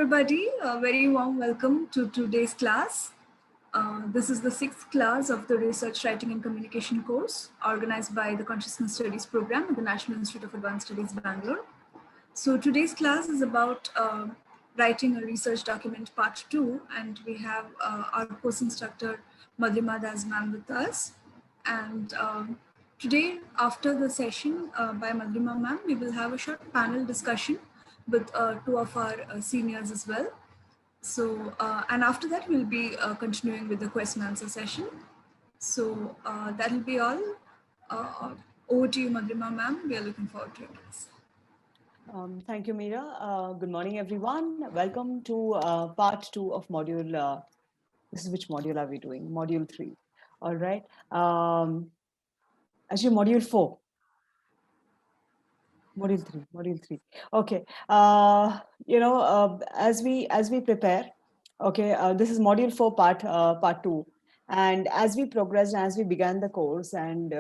everybody. A very warm welcome to today's class. This is the sixth class of the Research Writing and Communication course organized by the Consciousness Studies program at the National Institute of Advanced Studies, Bangalore. So today's class is about writing a research document part 2, and we have our course instructor Madhurima Das ma'am with us. And today, after the session by Madhurima ma'am, we will have a short panel discussion with two of our seniors as well. So, and after that, we'll be continuing with the question and answer session. So that'll be all. Over to you, Madhurima ma'am. We are looking forward to your class. Thank you, Meera. Good morning, everyone. Welcome to part 2 of module. This is which module are we doing? Module 3. All right. Actually, module 4. Module 3. Okay. As we prepare, okay, this is module 4, part 2. And as we progressed, as we began the course, and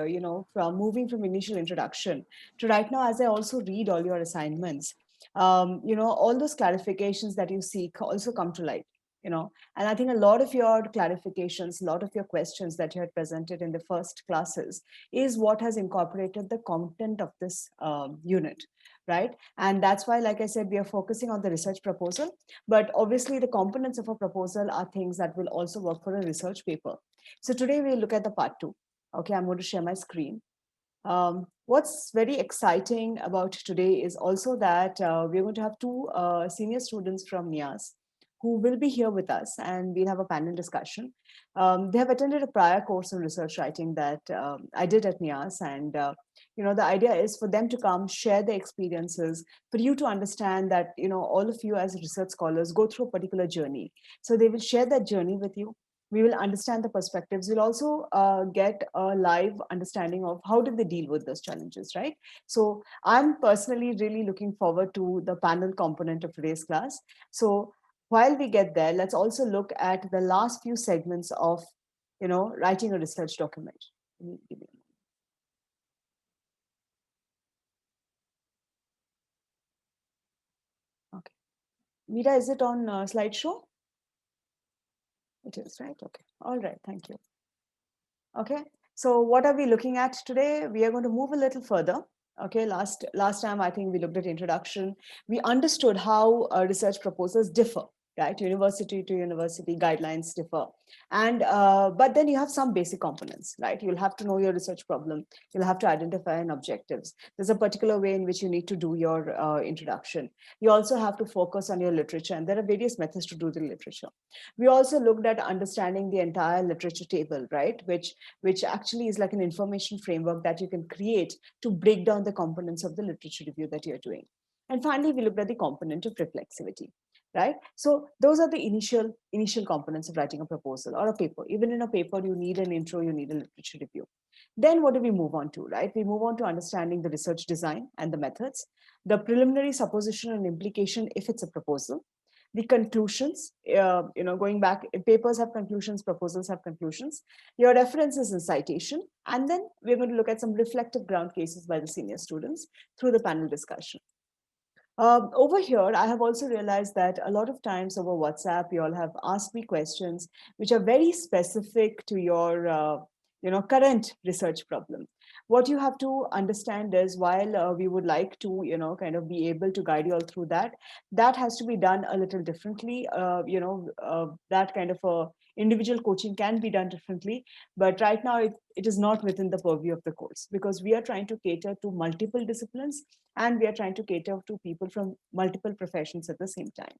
from moving from initial introduction to right now, as I also read all your assignments, all those clarifications that you seek also come to light. And I think a lot of your clarifications, a lot of your questions that you had presented in the first classes is what has incorporated the content of this unit, right? And that's why, like I said, we are focusing on the research proposal, but obviously the components of a proposal are things that will also work for a research paper. So today we'll look at the part 2. Okay, I'm going to share my screen. What's very exciting about today is also that we're going to have two senior students from NIAS who will be here with us, and we'll have a panel discussion. They have attended a prior course on research writing that I did at NIAS, and the idea is for them to come, share their experiences, for you to understand that all of you as research scholars go through a particular journey. So they will share that journey with you. We will understand the perspectives. We'll also get a live understanding of how did they deal with those challenges, right? So I'm personally really looking forward to the panel component of today's class. So while we get there, let's also look at the last few segments of, writing a research document. Okay. Meera, is it on slideshow? It is, right? Okay. All right. Thank you. Okay. So what are we looking at today? We are going to move a little further. Okay. Last time, I think we looked at introduction. We understood how research proposals differ, right? University to university guidelines differ. And but then you have some basic components, right? You'll have to know your research problem. You'll have to identify an objectives. There's a particular way in which you need to do your introduction. You also have to focus on your literature, and there are various methods to do the literature. We also looked at understanding the entire literature table, right? Which actually is like an information framework that you can create to break down the components of the literature review that you're doing. And finally, we looked at the component of reflexivity, right? So those are the initial components of writing a proposal or a paper. Even in a paper, you need an intro, you need a literature review. Then what do we move on to, right? We move on to understanding the research design and the methods, the preliminary supposition and implication if it's a proposal, the conclusions, going back, papers have conclusions, proposals have conclusions, your references and citation, and then we're going to look at some reflective ground cases by the senior students through the panel discussion. Over here, I have also realized that a lot of times over WhatsApp, you all have asked me questions which are very specific to your current research problem. What you have to understand is while we would like to, kind of be able to guide you all through that, that has to be done a little differently. That kind of a individual coaching can be done differently, but right now it is not within the purview of the course because we are trying to cater to multiple disciplines and we are trying to cater to people from multiple professions at the same time.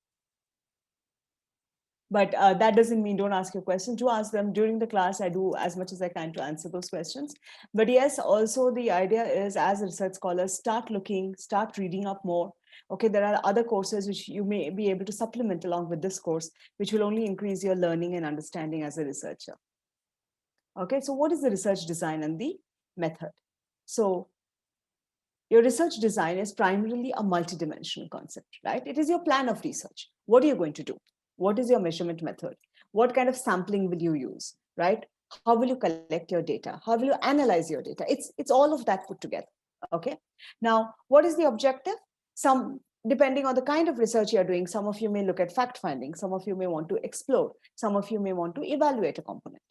But that doesn't mean don't ask your questions. Do ask them during the class. I do as much as I can to answer those questions. But yes, also the idea is as research scholars, start looking, start reading up more. Okay, there are other courses which you may be able to supplement along with this course, which will only increase your learning and understanding as a researcher. Okay, so what is the research design and the method? So your research design is primarily a multidimensional concept, right? It is your plan of research. What are you going to do? What is your measurement method? What kind of sampling will you use, right? How will you collect your data? How will you analyze your data? It's all of that put together, okay? Now, what is the objective? Some depending on the kind of research you're doing, some of you may look at fact finding, some of you may want to explore, some of you may want to evaluate a component,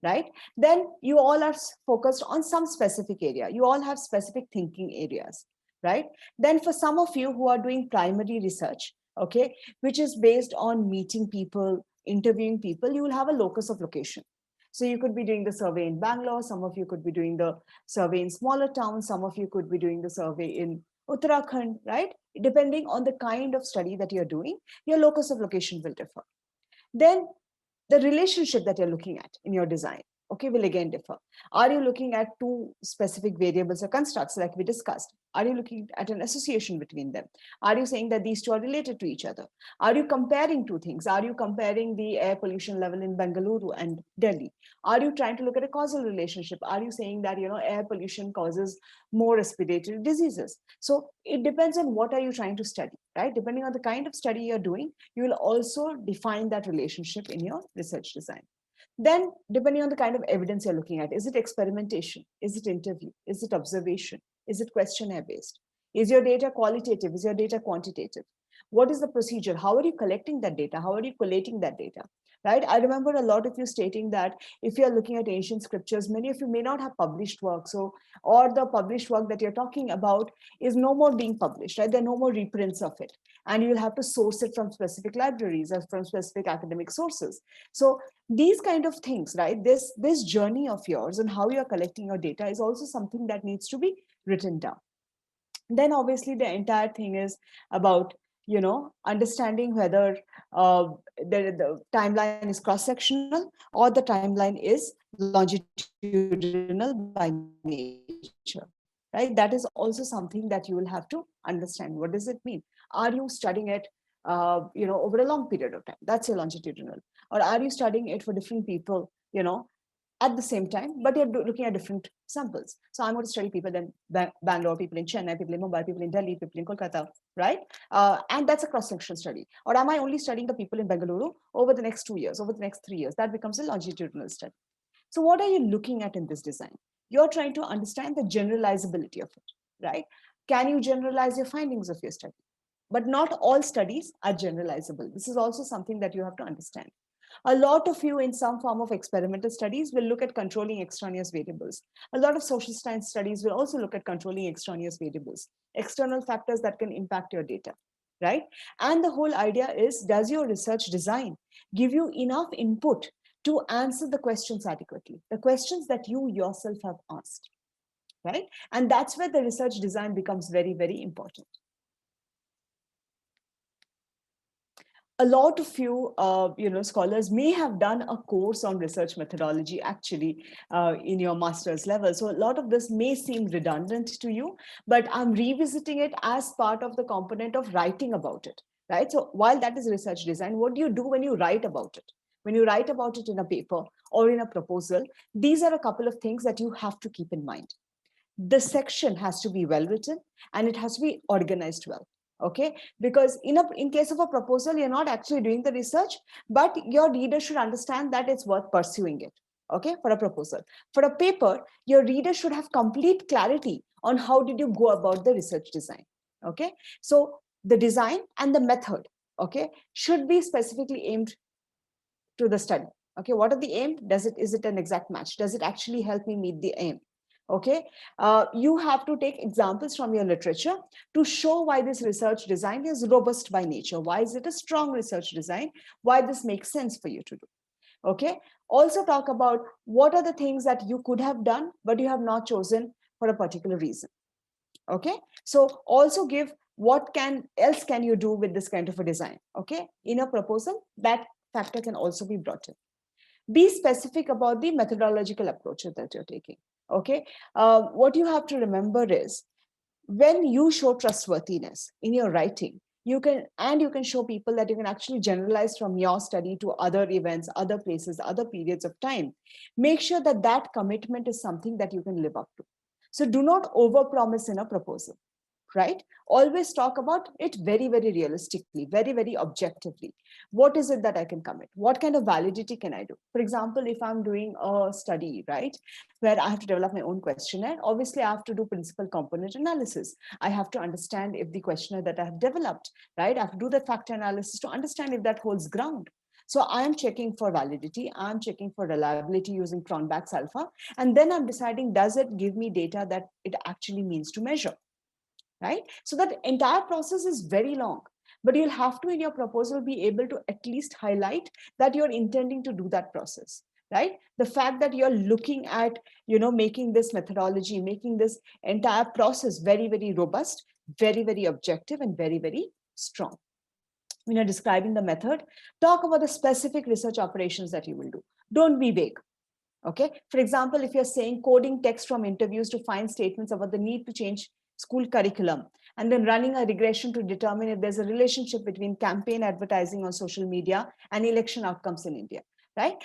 right? Then you all are focused on some specific area. You all have specific thinking areas, right? Then for some of you who are doing primary research, okay, which is based on meeting people, interviewing people, you will have a locus of location. So you could be doing the survey in Bangalore, some of you could be doing the survey in smaller towns, some of you could be doing the survey in Uttarakhand, right? Depending on the kind of study that you're doing, your locus of location will differ. Then the relationship that you're looking at in your design, okay, will again differ. Are you looking at two specific variables or constructs like we discussed? Are you looking at an association between them? Are you saying that these two are related to each other? Are you comparing two things? Are you comparing the air pollution level in Bengaluru and Delhi? Are you trying to look at a causal relationship? Are you saying that, you know, air pollution causes more respiratory diseases? So it depends on what are you trying to study, right? Depending on the kind of study you're doing, you will also define that relationship in your research design. Then, depending on the kind of evidence you're looking at, is it experimentation? Is it interview? Is it observation? Is it questionnaire based? Is your data qualitative? Is your data quantitative? What is the procedure? How are you collecting that data? How are you collating that data? Right? I remember a lot of you stating that if you're looking at ancient scriptures, many of you may not have published work. So, or the published work that you're talking about is no more being published, right? There are no more reprints of it. And you'll have to source it from specific libraries or from specific academic sources. So these kind of things, right? This journey of yours and how you're collecting your data is also something that needs to be written down. Then obviously the entire thing is about, you know, understanding whether the timeline is cross-sectional or the timeline is longitudinal by nature, right? That is also something that you will have to understand. What does it mean? Are you studying it you know, over a long period of time? That's your longitudinal. Or are you studying it for different people, you know, at the same time, but you're looking at different samples. So I'm going to study people in Bangalore, people in Chennai, people in Mumbai, people in Delhi, people in Kolkata, right? And that's a cross-sectional study. Or am I only studying the people in Bengaluru over the next 2 years, over the next 3 years? That becomes a longitudinal study. So what are you looking at in this design? You're trying to understand the generalizability of it, right? Can you generalize your findings of your study? But not all studies are generalizable. This is also something that you have to understand. A lot of you in some form of experimental studies will look at controlling extraneous variables. A lot of social science studies will also look at controlling extraneous variables, external factors that can impact your data, right? And the whole idea is, does your research design give you enough input to answer the questions adequately, the questions that you yourself have asked, right? And that's where the research design becomes very, very important. A lot of you, you know, scholars may have done a course on research methodology actually in your master's level. So a lot of this may seem redundant to you, but I'm revisiting it as part of the component of writing about it, right? So while that is research design, what do you do when you write about it? When you write about it in a paper or in a proposal, these are a couple of things that you have to keep in mind. The section has to be well written and it has to be organized well. Okay, because in case of a proposal, you're not actually doing the research, but your reader should understand that it's worth pursuing it. Okay, for a proposal. For a paper, your reader should have complete clarity on how did you go about the research design. Okay, so the design and the method, okay, should be specifically aimed to the study. Okay, what are the aim? Is it an exact match? Does it actually help me meet the aim? Okay, you have to take examples from your literature to show why this research design is robust by nature. Why is it a strong research design? Why this makes sense for you to do. Okay, also talk about what are the things that you could have done, but you have not chosen for a particular reason. Okay, so also give what else can you do with this kind of a design. Okay, in a proposal, that factor can also be brought in. Be specific about the methodological approach that you're taking. Okay, what you have to remember is when you show trustworthiness in your writing, you can show people that you can actually generalize from your study to other events, other places, other periods of time. Make sure that that commitment is something that you can live up to. So do not overpromise in a proposal. right? Always talk about it very, very realistically, very, very objectively. What is it that I can commit? What kind of validity can I do? For example, if I'm doing a study, right, where I have to develop my own questionnaire, obviously I have to do principal component analysis. I have to understand if the questionnaire that I have developed, right, I have to do that factor analysis to understand if that holds ground. So I am checking for validity, I'm checking for reliability using Cronbach's alpha, and then I'm deciding, does it give me data that it actually means to measure, right? So that entire process is very long, but you'll have to, in your proposal, be able to at least highlight that you're intending to do that process, right? The fact that you're looking at, making this methodology, making this entire process very, very robust, very, very objective, and very, very strong. When you're describing the method, talk about the specific research operations that you will do. Don't be vague. Okay. For example, if you're saying coding text from interviews to find statements about the need to change school curriculum, and then running a regression to determine if there's a relationship between campaign advertising on social media and election outcomes in India, right?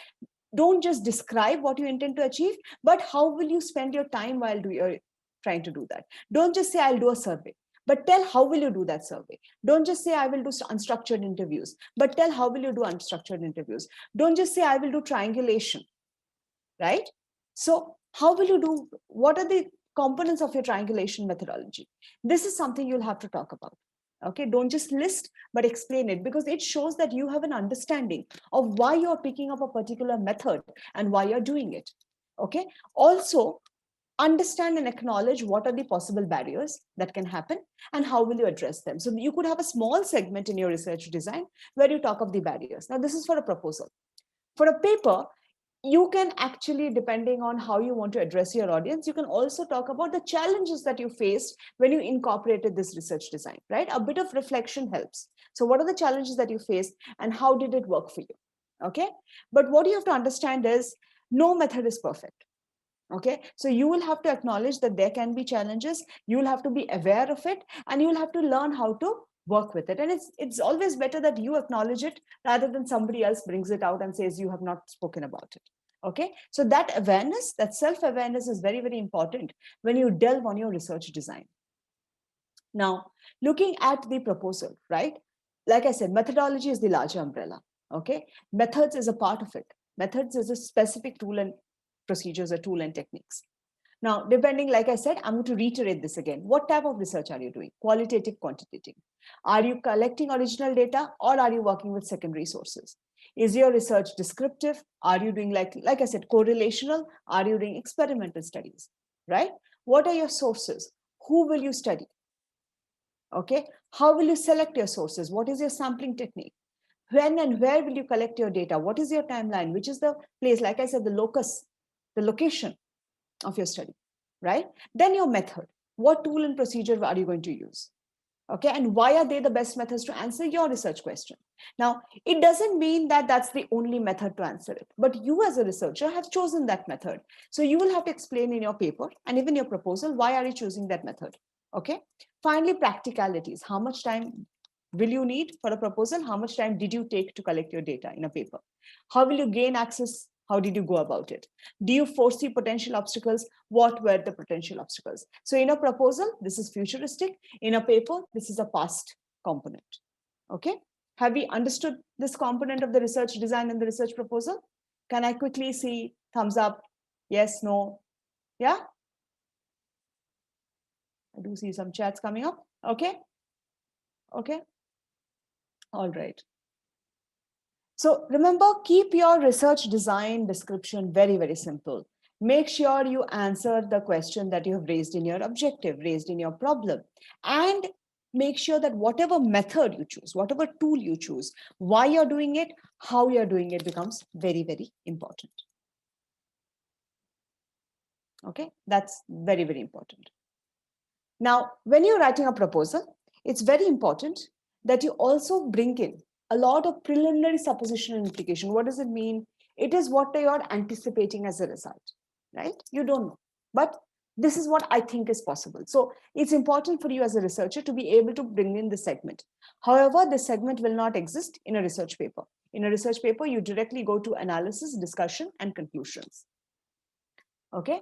Don't just describe what you intend to achieve, but how will you spend your time while you're trying to do that? Don't just say, I'll do a survey, but tell how will you do that survey. Don't just say, I will do unstructured interviews, but tell how will you do unstructured interviews. Don't just say, I will do triangulation, right? So how will you do, what are the components of your triangulation methodology? This is something you'll have to talk about. Okay, don't just list, but explain it, because it shows that you have an understanding of why you're picking up a particular method and why you're doing it. Okay, also understand and acknowledge what are the possible barriers that can happen and how will you address them. So you could have a small segment in your research design where you talk of the barriers. Now, this is for a proposal. For a paper, you can actually, depending on how you want to address your audience, you can also talk about the challenges that you faced when you incorporated this research design, right? A bit of reflection helps. So what are the challenges that you faced and how did it work for you? Okay. But what you have to understand is no method is perfect. Okay. So you will have to acknowledge that there can be challenges. You will have to be aware of it, and you will have to learn how to work with it. And it's always better that you acknowledge it rather than somebody else brings it out and says you have not spoken about it. Okay, so that awareness, that self-awareness is very, very important when you delve on your research design. Now, looking at the proposal, right? Like I said, methodology is the larger umbrella. Okay, methods is a part of it. Methods is a specific tool and procedures, a tool and techniques. Now, depending, like I said, I'm going to reiterate this again. What type of research are you doing? Qualitative, quantitative? Are you collecting original data, or are you working with secondary sources? Is your research descriptive? Are you doing, like I said, correlational? Are you doing experimental studies, right? What are your sources? Who will you study? Okay. How will you select your sources? What is your sampling technique? When and where will you collect your data? What is your timeline? Which is the place? Like I said, the locus, the location of your study, right? Then your method. What tool and procedure are you going to use? Okay, and why are they the best methods to answer your research question? Now, it doesn't mean that that's the only method to answer it, but you as a researcher have chosen that method. So you will have to explain in your paper and even your proposal, why are you choosing that method? Okay, finally, practicalities. How much time will you need for a proposal? How much time did you take to collect your data in a paper? How will you gain access? How did you go about it? Do you foresee potential obstacles? What were the potential obstacles? So in a proposal, this is futuristic. In a paper, this is a past component. Okay. Have we understood this component of the research design and the research proposal? Can I quickly see thumbs up? Yes, no? Yeah? I do see some chats coming up. Okay. Okay. All right. So remember, keep your research design description very, very simple. Make sure you answer the question that you have raised in your objective, raised in your problem, and make sure that whatever method you choose, whatever tool you choose, why you're doing it, how you're doing it becomes very, very important. Okay, that's very, very important. Now, when you're writing a proposal, it's very important that you also bring in a lot of preliminary supposition and implication. What does it mean? It is what you're anticipating as a result, right? You don't know, but this is what I think is possible. So it's important for you as a researcher to be able to bring in this segment. However, this segment will not exist in a research paper. In a research paper, you directly go to analysis, discussion, and conclusions. Okay?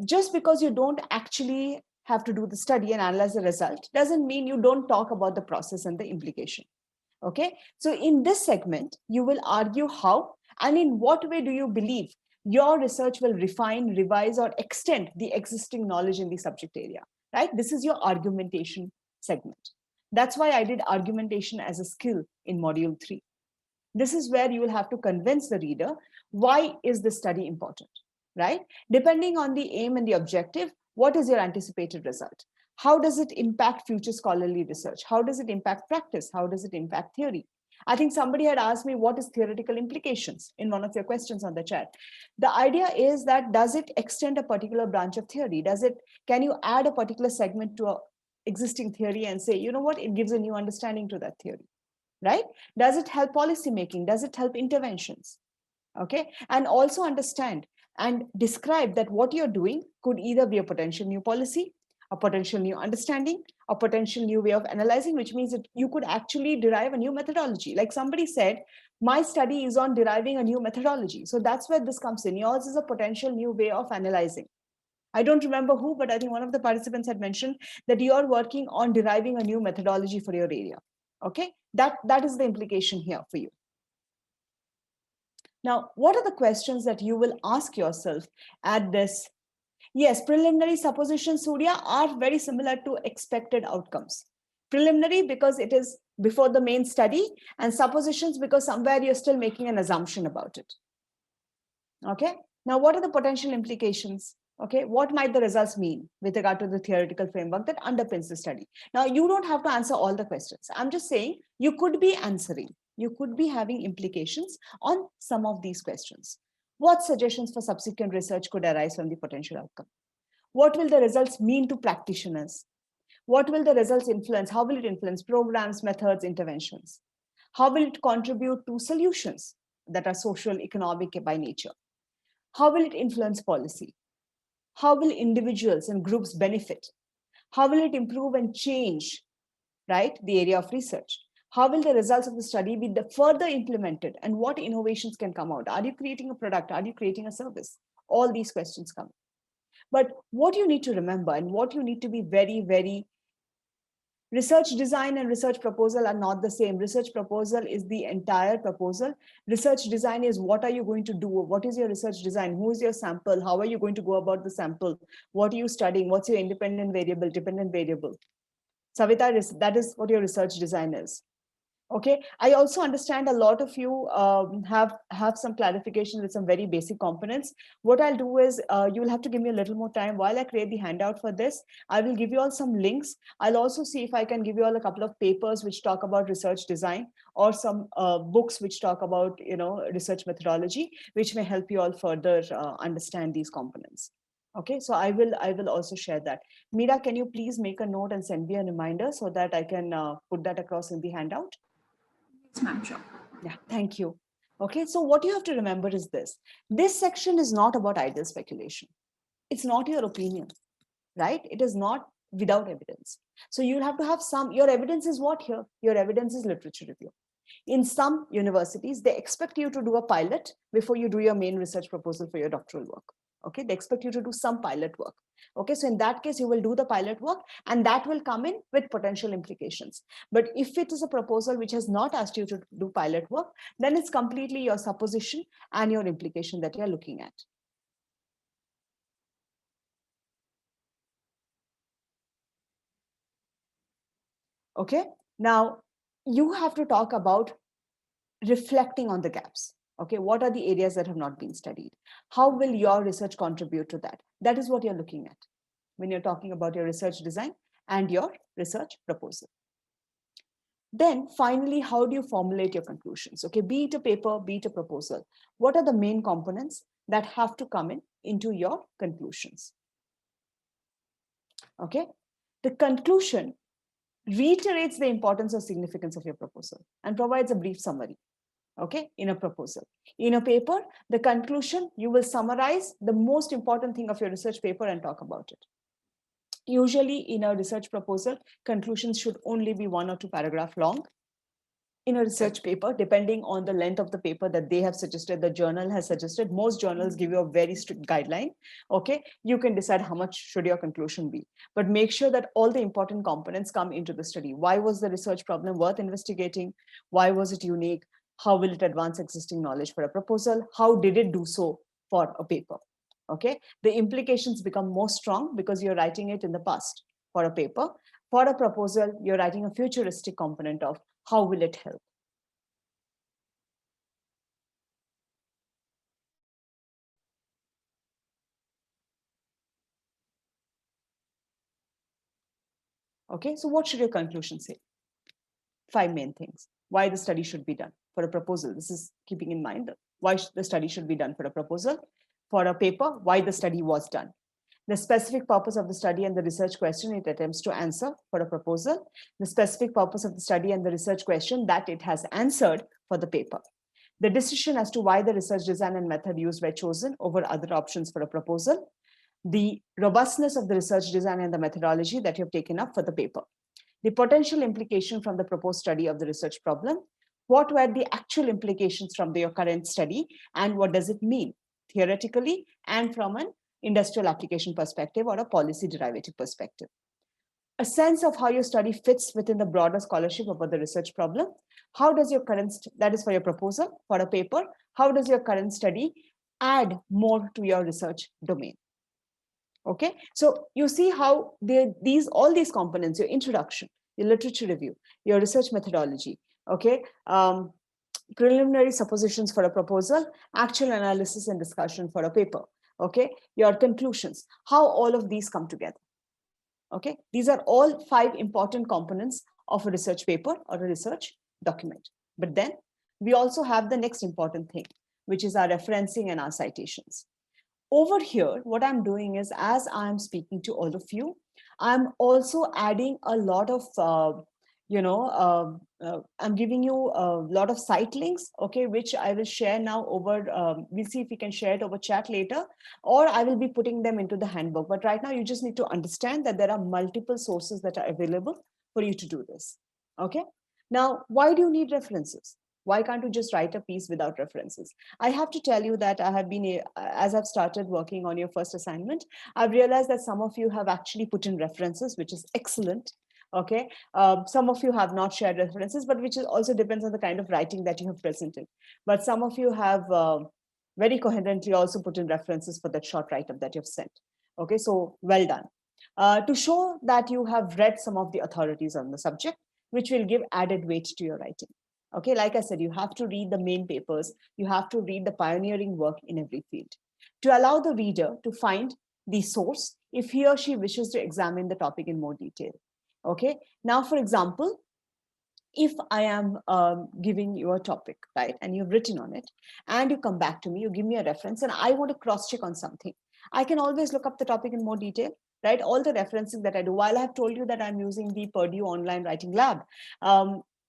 Just because you don't actually have to do the study and analyze the result doesn't mean you don't talk about the process and the implication. Okay, so in this segment, you will argue how and in what way do you believe your research will refine, revise, or extend the existing knowledge in the subject area, right? This is your argumentation segment. That's why I did argumentation as a skill in module 3. This is where you will have to convince the reader, why is this study important, right? Depending on the aim and the objective, what is your anticipated result? How does it impact future scholarly research? How does it impact practice? How does it impact theory? I think somebody had asked me what is theoretical implications in one of your questions on the chat. The idea is that does it extend a particular branch of theory? Can you add a particular segment to an existing theory and say, you know what, it gives a new understanding to that theory, right? Does it help policy making? Does it help interventions? Okay, and also understand and describe that what you're doing could either be a potential new policy, a potential new understanding, a potential new way of analyzing, which means that you could actually derive a new methodology. Like somebody said, my study is on deriving a new methodology. So that's where this comes in. Yours is a potential new way of analyzing. I don't remember who, but I think one of the participants had mentioned that you're working on deriving a new methodology for your area. Okay, that is the implication here for you. Now, what are the questions that you will ask yourself at this? Yes, preliminary suppositions, Surya, are very similar to expected outcomes. Preliminary because it is before the main study, and suppositions because somewhere you're still making an assumption about it. Okay, now what are the potential implications? Okay, what might the results mean with regard to the theoretical framework that underpins the study? Now, you don't have to answer all the questions. I'm just saying you could be answering. You could be having implications on some of these questions. What suggestions for subsequent research could arise from the potential outcome? What will the results mean to practitioners? What will the results influence? How will it influence programs, methods, interventions? How will it contribute to solutions that are social, economic by nature? How will it influence policy? How will individuals and groups benefit? How will it improve and change, right, the area of research? How will the results of the study be further implemented, and what innovations can come out? Are you creating a product? Are you creating a service? All these questions come. But what you need to remember and what you need to be very, very research design and research proposal are not the same. Research proposal is the entire proposal. Research design is what are you going to do? What is your research design? Who is your sample? How are you going to go about the sample? What are you studying? What's your independent variable, dependent variable? Savita, that is what your research design is. Okay, I also understand a lot of you have some clarification with some very basic components. What I'll do is you will have to give me a little more time while I create the handout for this. I will give you all some links. I'll also see if I can give you all a couple of papers which talk about research design, or some books which talk about, you know, research methodology, which may help you all further understand these components. Okay, so I will also share that. Meera, can you please make a note and send me a reminder so that I can put that across in the handout? Yes, ma'am, sure. Yeah, thank you. Okay, so what you have to remember is this. This section is not about idle speculation. It's not your opinion, right? It is not without evidence. So you'll have to have some, your evidence is what here? Your evidence is literature review. In some universities, they expect you to do a pilot before you do your main research proposal for your doctoral work. Okay, they expect you to do some pilot work. Okay, so in that case, you will do the pilot work and that will come in with potential implications. But if it is a proposal which has not asked you to do pilot work, then it's completely your supposition and your implication that you're looking at. Okay, now you have to talk about reflecting on the gaps. Okay, what are the areas that have not been studied? How will your research contribute to that? That is what you're looking at when you're talking about your research design and your research proposal. Then finally, how do you formulate your conclusions? Okay, be it a paper, be it a proposal. What are the main components that have to come into your conclusions? Okay, the conclusion reiterates the importance or significance of your proposal and provides a brief summary. Okay, in a proposal. In a paper, the conclusion, you will summarize the most important thing of your research paper and talk about it. Usually in a research proposal, conclusions should only be 1 or 2 paragraphs long. in a research paper, depending on the length of the paper that they have suggested, the journal has suggested. Most journals give you a very strict guideline. Okay, you can decide how much should your conclusion be, but make sure that all the important components come into the study. Why was the research problem worth investigating? Why was it unique? How will it advance existing knowledge for a proposal? How did it do so for a paper? Okay, the implications become more strong because you're writing it in the past for a paper. For a proposal, you're writing a futuristic component of how will it help. Okay, so what should your conclusion say? 5 main things. Why the study should be done for a proposal. This is keeping in mind why the study should be done for a proposal. For a paper, why the study was done. The specific purpose of the study and the research question it attempts to answer for a proposal. The specific purpose of the study and the research question that it has answered for the paper. The decision as to why the research design and method used were chosen over other options for a proposal. The robustness of the research design and the methodology that you have taken up for the paper. The potential implication from the proposed study of the research problem. What were the actual implications from your current study and what does it mean theoretically and from an industrial application perspective or a policy derivative perspective. A sense of how your study fits within the broader scholarship about the research problem. How does your current, that is for your proposal, for a paper, how does your current study add more to your research domain? Okay, so you see how all these components, your introduction, your literature review, your research methodology, okay, preliminary suppositions for a proposal, actual analysis and discussion for a paper, okay, your conclusions, how all of these come together. Okay, these are all 5 important components of a research paper or a research document. But then we also have the next important thing, which is our referencing and our citations. Over here, what I'm doing is, as I'm speaking to all of you, I'm also adding a lot of I'm giving you a lot of site links, okay, which I will share now over, we'll see if we can share it over chat later, or I will be putting them into the handbook. But right now you just need to understand that there are multiple sources that are available for you to do this, okay? Now, why do you need references? Why can't you just write a piece without references? I have to tell you that I have been, as I've started working on your first assignment, I've realized that some of you have actually put in references, which is excellent. Okay, some of you have not shared references, but which also depends on the kind of writing that you have presented. But some of you have very coherently also put in references for that short write-up that you've sent. Okay, so well done. To show that you have read some of the authorities on the subject, which will give added weight to your writing. Okay, like I said, you have to read the main papers. You have to read the pioneering work in every field. To allow the reader to find the source if he or she wishes to examine the topic in more detail. Okay, now, for example, if I am giving you a topic, right, and you've written on it, and you come back to me, you give me a reference, and I want to cross-check on something, I can always look up the topic in more detail, right? All the referencing that I do, while I have told you that I'm using the Purdue Online Writing Lab,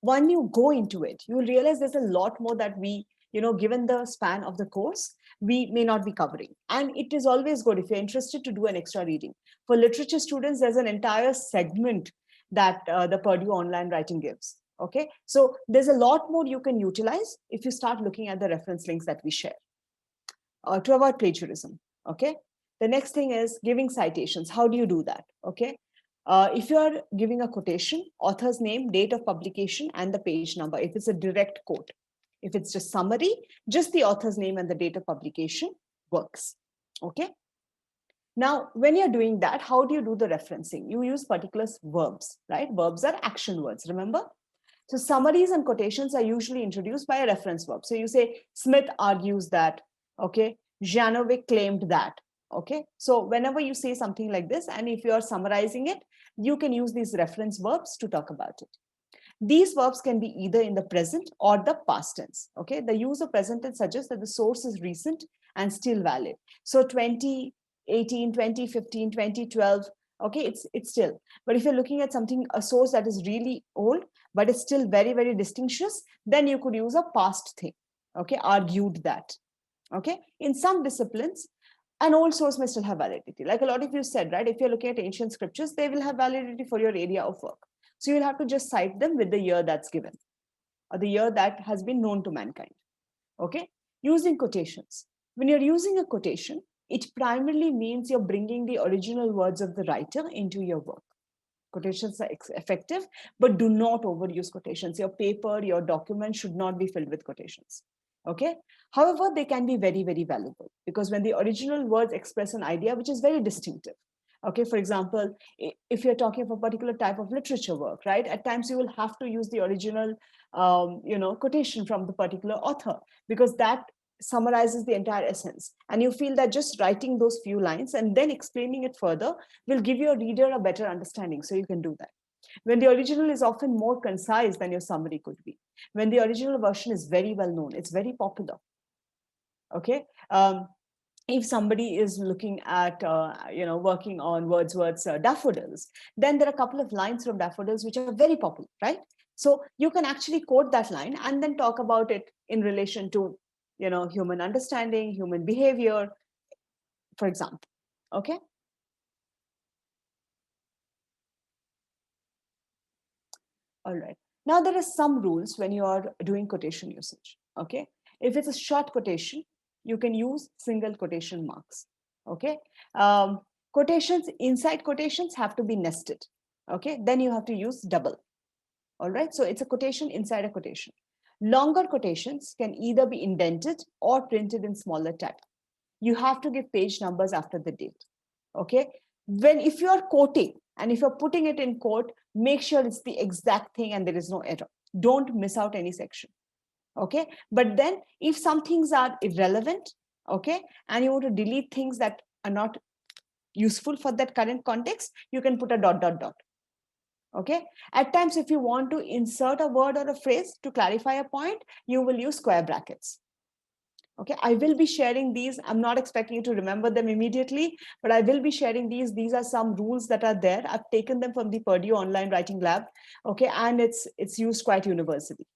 when you go into it, you'll realize there's a lot more that we, given the span of the course, we may not be covering. And it is always good if you're interested to do an extra reading. For literature students, there's an entire segment that the Purdue Online Writing gives. Okay, so there's a lot more you can utilize if you start looking at the reference links that we share to avoid plagiarism. Okay, the next thing is giving citations. How do you do that? Okay, if you are giving a quotation, author's name, date of publication, and the page number, if it's a direct quote. If it's just summary, just the author's name and the date of publication works. Okay. Now, when you're doing that, how do you do the referencing? You use particular verbs, right? Verbs are action words, remember? So summaries and quotations are usually introduced by a reference verb. So you say, Smith argues that, okay? Janovic claimed that, okay? So whenever you say something like this, and if you're summarizing it, you can use these reference verbs to talk about it. These verbs can be either in the present or the past tense, okay? The use of present tense suggests that the source is recent and still valid. So 2018, 2015, 2012, okay, it's still. But if you're looking at something, a source that is really old, but it's still very, very distinctious, then you could use a past thing, okay? Argued that, okay? In some disciplines, an old source may still have validity. Like a lot of you said, right? If you're looking at ancient scriptures, they will have validity for your area of work. So you'll have to just cite them with the year that's given. or the year that has been known to mankind. Okay, using quotations. When you're using a quotation, it primarily means you're bringing the original words of the writer into your work. Quotations are effective, but do not overuse quotations. Your paper, your document should not be filled with quotations. Okay. However, they can be very, very valuable because when the original words express an idea which is very distinctive. Okay, for example, if you're talking of a particular type of literature work, right? At times you will have to use the original, quotation from the particular author because that summarizes the entire essence. And you feel that just writing those few lines and then explaining it further will give your reader a better understanding. So you can do that. When the original is often more concise than your summary could be. When the original version is very well known, it's very popular. Okay. If somebody is looking at, working on Wordsworth's Daffodils, then there are a couple of lines from Daffodils which are very popular, right? So you can actually quote that line and then talk about it in relation to, human understanding, human behavior, for example. Okay. All right. Now there are some rules when you are doing quotation usage. Okay. If it's a short quotation, you can use single quotation marks. Okay. Quotations inside quotations have to be nested. Okay. Then you have to use double. All right. So it's a quotation inside a quotation. Longer quotations can either be indented or printed in smaller type. You have to give page numbers after the date. Okay. If you are quoting and if you're putting it in quote, make sure it's the exact thing and there is no error. Don't miss out any section. Okay. But then if some things are irrelevant, okay, and you want to delete things that are not useful for that current context, you can put a ... Okay. At times, if you want to insert a word or a phrase to clarify a point, you will use square brackets. Okay, I will be sharing these. I'm not expecting you to remember them immediately, but I will be sharing these. These are some rules that are there. I've taken them from the Purdue Online Writing Lab. Okay, and it's used quite universally.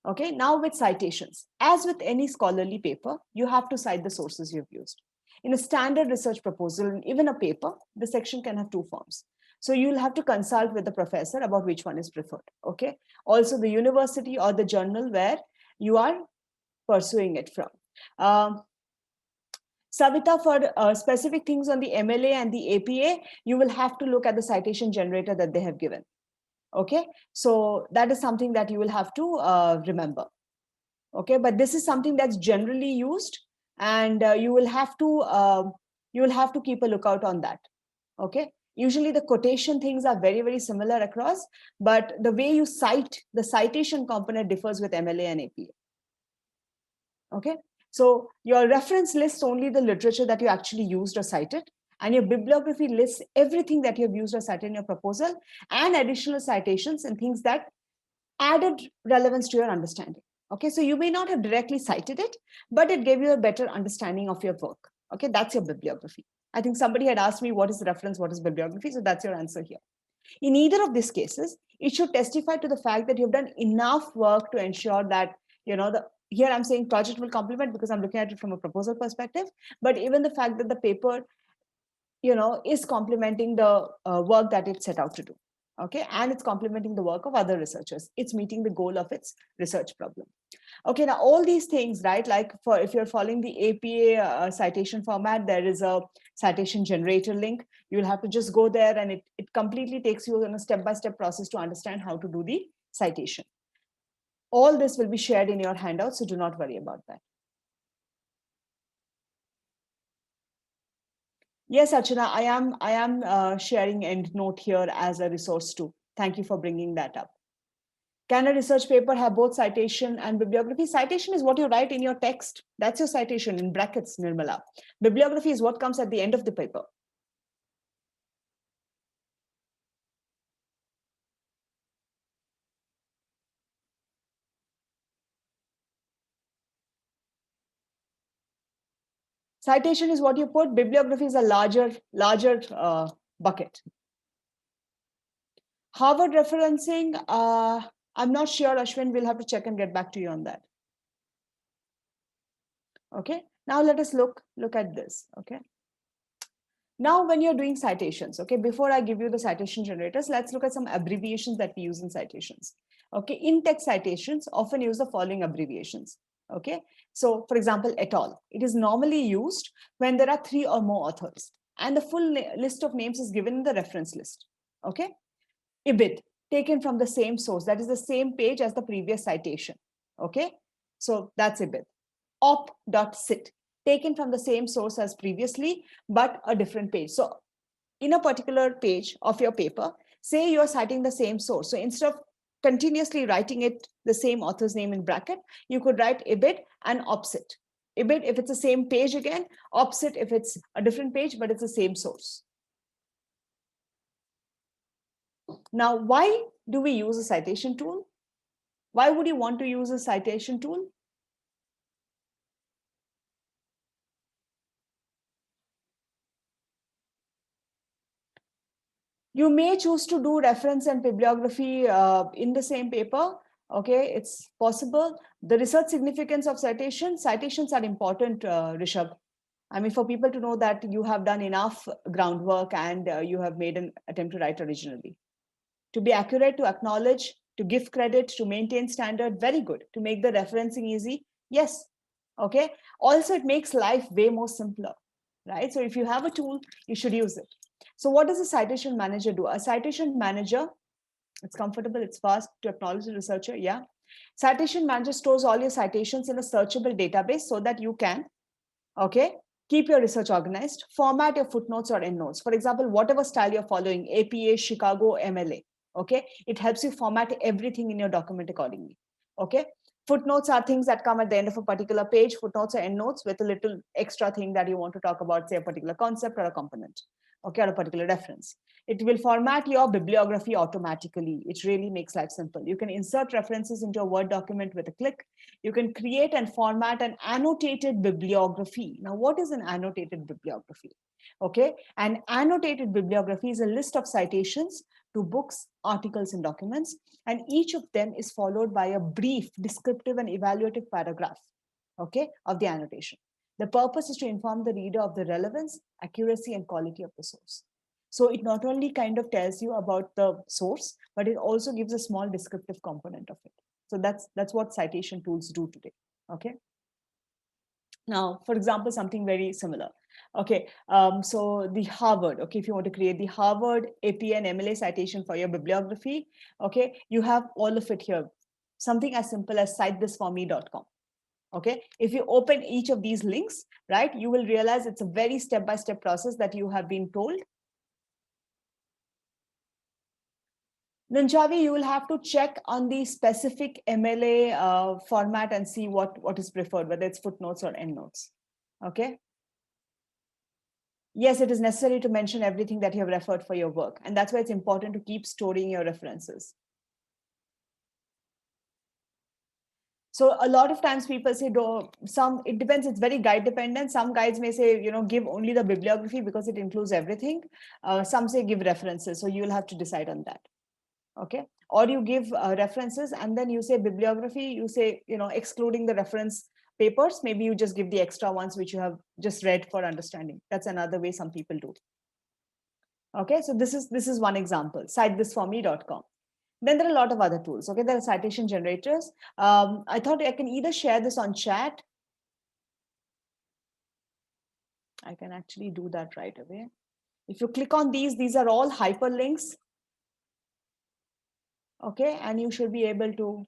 Okay, now with citations. As with any scholarly paper, you have to cite the sources you've used. In a standard research proposal, and even a paper, the section can have two forms. So you'll have to consult with the professor about which one is preferred. Okay, also the university or the journal where you are pursuing it from. Savita, for specific things on the MLA and the APA, you will have to look at the citation generator that they have given. Okay, so that is something that you will have to remember. Okay, but this is something that's generally used, and you will have to keep a lookout on that. Okay, usually the quotation things are very, very similar across, but the way you cite, the citation component differs with MLA and APA. Okay, so your reference lists only the literature that you actually used or cited, and your bibliography lists everything that you've used or cited in your proposal and additional citations and things that added relevance to your understanding. Okay, so you may not have directly cited it, but it gave you a better understanding of your work. Okay, that's your bibliography. I think somebody had asked me what is reference, what is bibliography, so that's your answer here. In either of these cases, it should testify to the fact that you've done enough work to ensure that, here I'm saying project will complement because I'm looking at it from a proposal perspective, but even the fact that the paper, is complementing the work that it set out to do. Okay, and it's complementing the work of other researchers. It's meeting the goal of its research problem. Okay, now all these things, right? Like if you're following the APA citation format, there is a citation generator link. You'll have to just go there and it completely takes you on a step-by-step process to understand how to do the citation. All this will be shared in your handout, so do not worry about that. Yes, Archana, I am sharing EndNote here as a resource too. Thank you for bringing that up. Can a research paper have both citation and bibliography? Citation is what you write in your text. That's your citation in brackets, Nirmala. Bibliography is what comes at the end of the paper. Citation is what you put. Bibliography is a larger bucket. Harvard referencing, I'm not sure, Ashwin. We'll have to check and get back to you on that. Okay, now let us look at this. Okay, now when you're doing citations, okay, before I give you the citation generators, let's look at some abbreviations that we use in citations. Okay, in-text citations often use the following abbreviations. Okay, so for example, et al. It is normally used when there are 3 or more authors and the full list of names is given in the reference list. Okay, IBID, taken from the same source, that is the same page as the previous citation. Okay, so that's IBID. Op.cit, taken from the same source as previously, but a different page. So in a particular page of your paper, say you're citing the same source. So instead of continuously writing it the same author's name in bracket, you could write IBID and opcit. IBID if it's the same page again, opcit if it's a different page, but it's the same source. Now, why do we use a citation tool? Why would you want to use a citation tool? You may choose to do reference and bibliography in the same paper. Okay, it's possible. The research significance of citations are important, Rishabh. I mean, for people to know that you have done enough groundwork and you have made an attempt to write originally. To be accurate, to acknowledge, to give credit, to maintain standard, very good. To make the referencing easy, yes. Okay. Also, it makes life way more simpler, right? So if you have a tool, you should use it. So what does a citation manager do? A citation manager, it's comfortable, it's fast to acknowledge the researcher, yeah. Citation manager stores all your citations in a searchable database so that you can, okay, keep your research organized, format your footnotes or endnotes. For example, whatever style you're following, APA, Chicago, MLA, okay, it helps you format everything in your document accordingly, okay. Footnotes are things that come at the end of a particular page. Footnotes are endnotes with a little extra thing that you want to talk about, say a particular concept or a component, okay, or a particular reference. It will format your bibliography automatically. It really makes life simple. You can insert references into a Word document with a click. You can create and format an annotated bibliography. Now, what is an annotated bibliography? Okay, an annotated bibliography is a list of citations to books, articles, and documents, and each of them is followed by a brief, descriptive, and evaluative paragraph, okay, of the annotation. The purpose is to inform the reader of the relevance, accuracy, and quality of the source. So it not only kind of tells you about the source, but it also gives a small descriptive component of it. So that's what citation tools do today. Okay. Now, for example, something very similar. Okay, so the Harvard, okay, if you want to create the Harvard APA and MLA citation for your bibliography, okay, you have all of it here. Something as simple as citethисforme.com. Okay, if you open each of these links, right, you will realize it's a very step-by-step process that you have been told. Nunchavi, you will have to check on the specific MLA format and see what is preferred, whether it's footnotes or endnotes. Okay. Yes, it is necessary to mention everything that you have referred for your work. And that's why it's important to keep storing your references. So a lot of times people say, it depends, it's very guide dependent. Some guides may say, give only the bibliography because it includes everything. Some say give references. So you'll have to decide on that. Okay. Or you give references and then you say bibliography, you say, excluding the reference papers, maybe you just give the extra ones which you have just read for understanding. That's another way some people do. Okay, so this is one example, citethisforme.com. Then there are a lot of other tools. Okay, there are citation generators. I thought I can either share this on chat. I can actually do that right away. If you click on these are all hyperlinks. Okay, and you should be able to.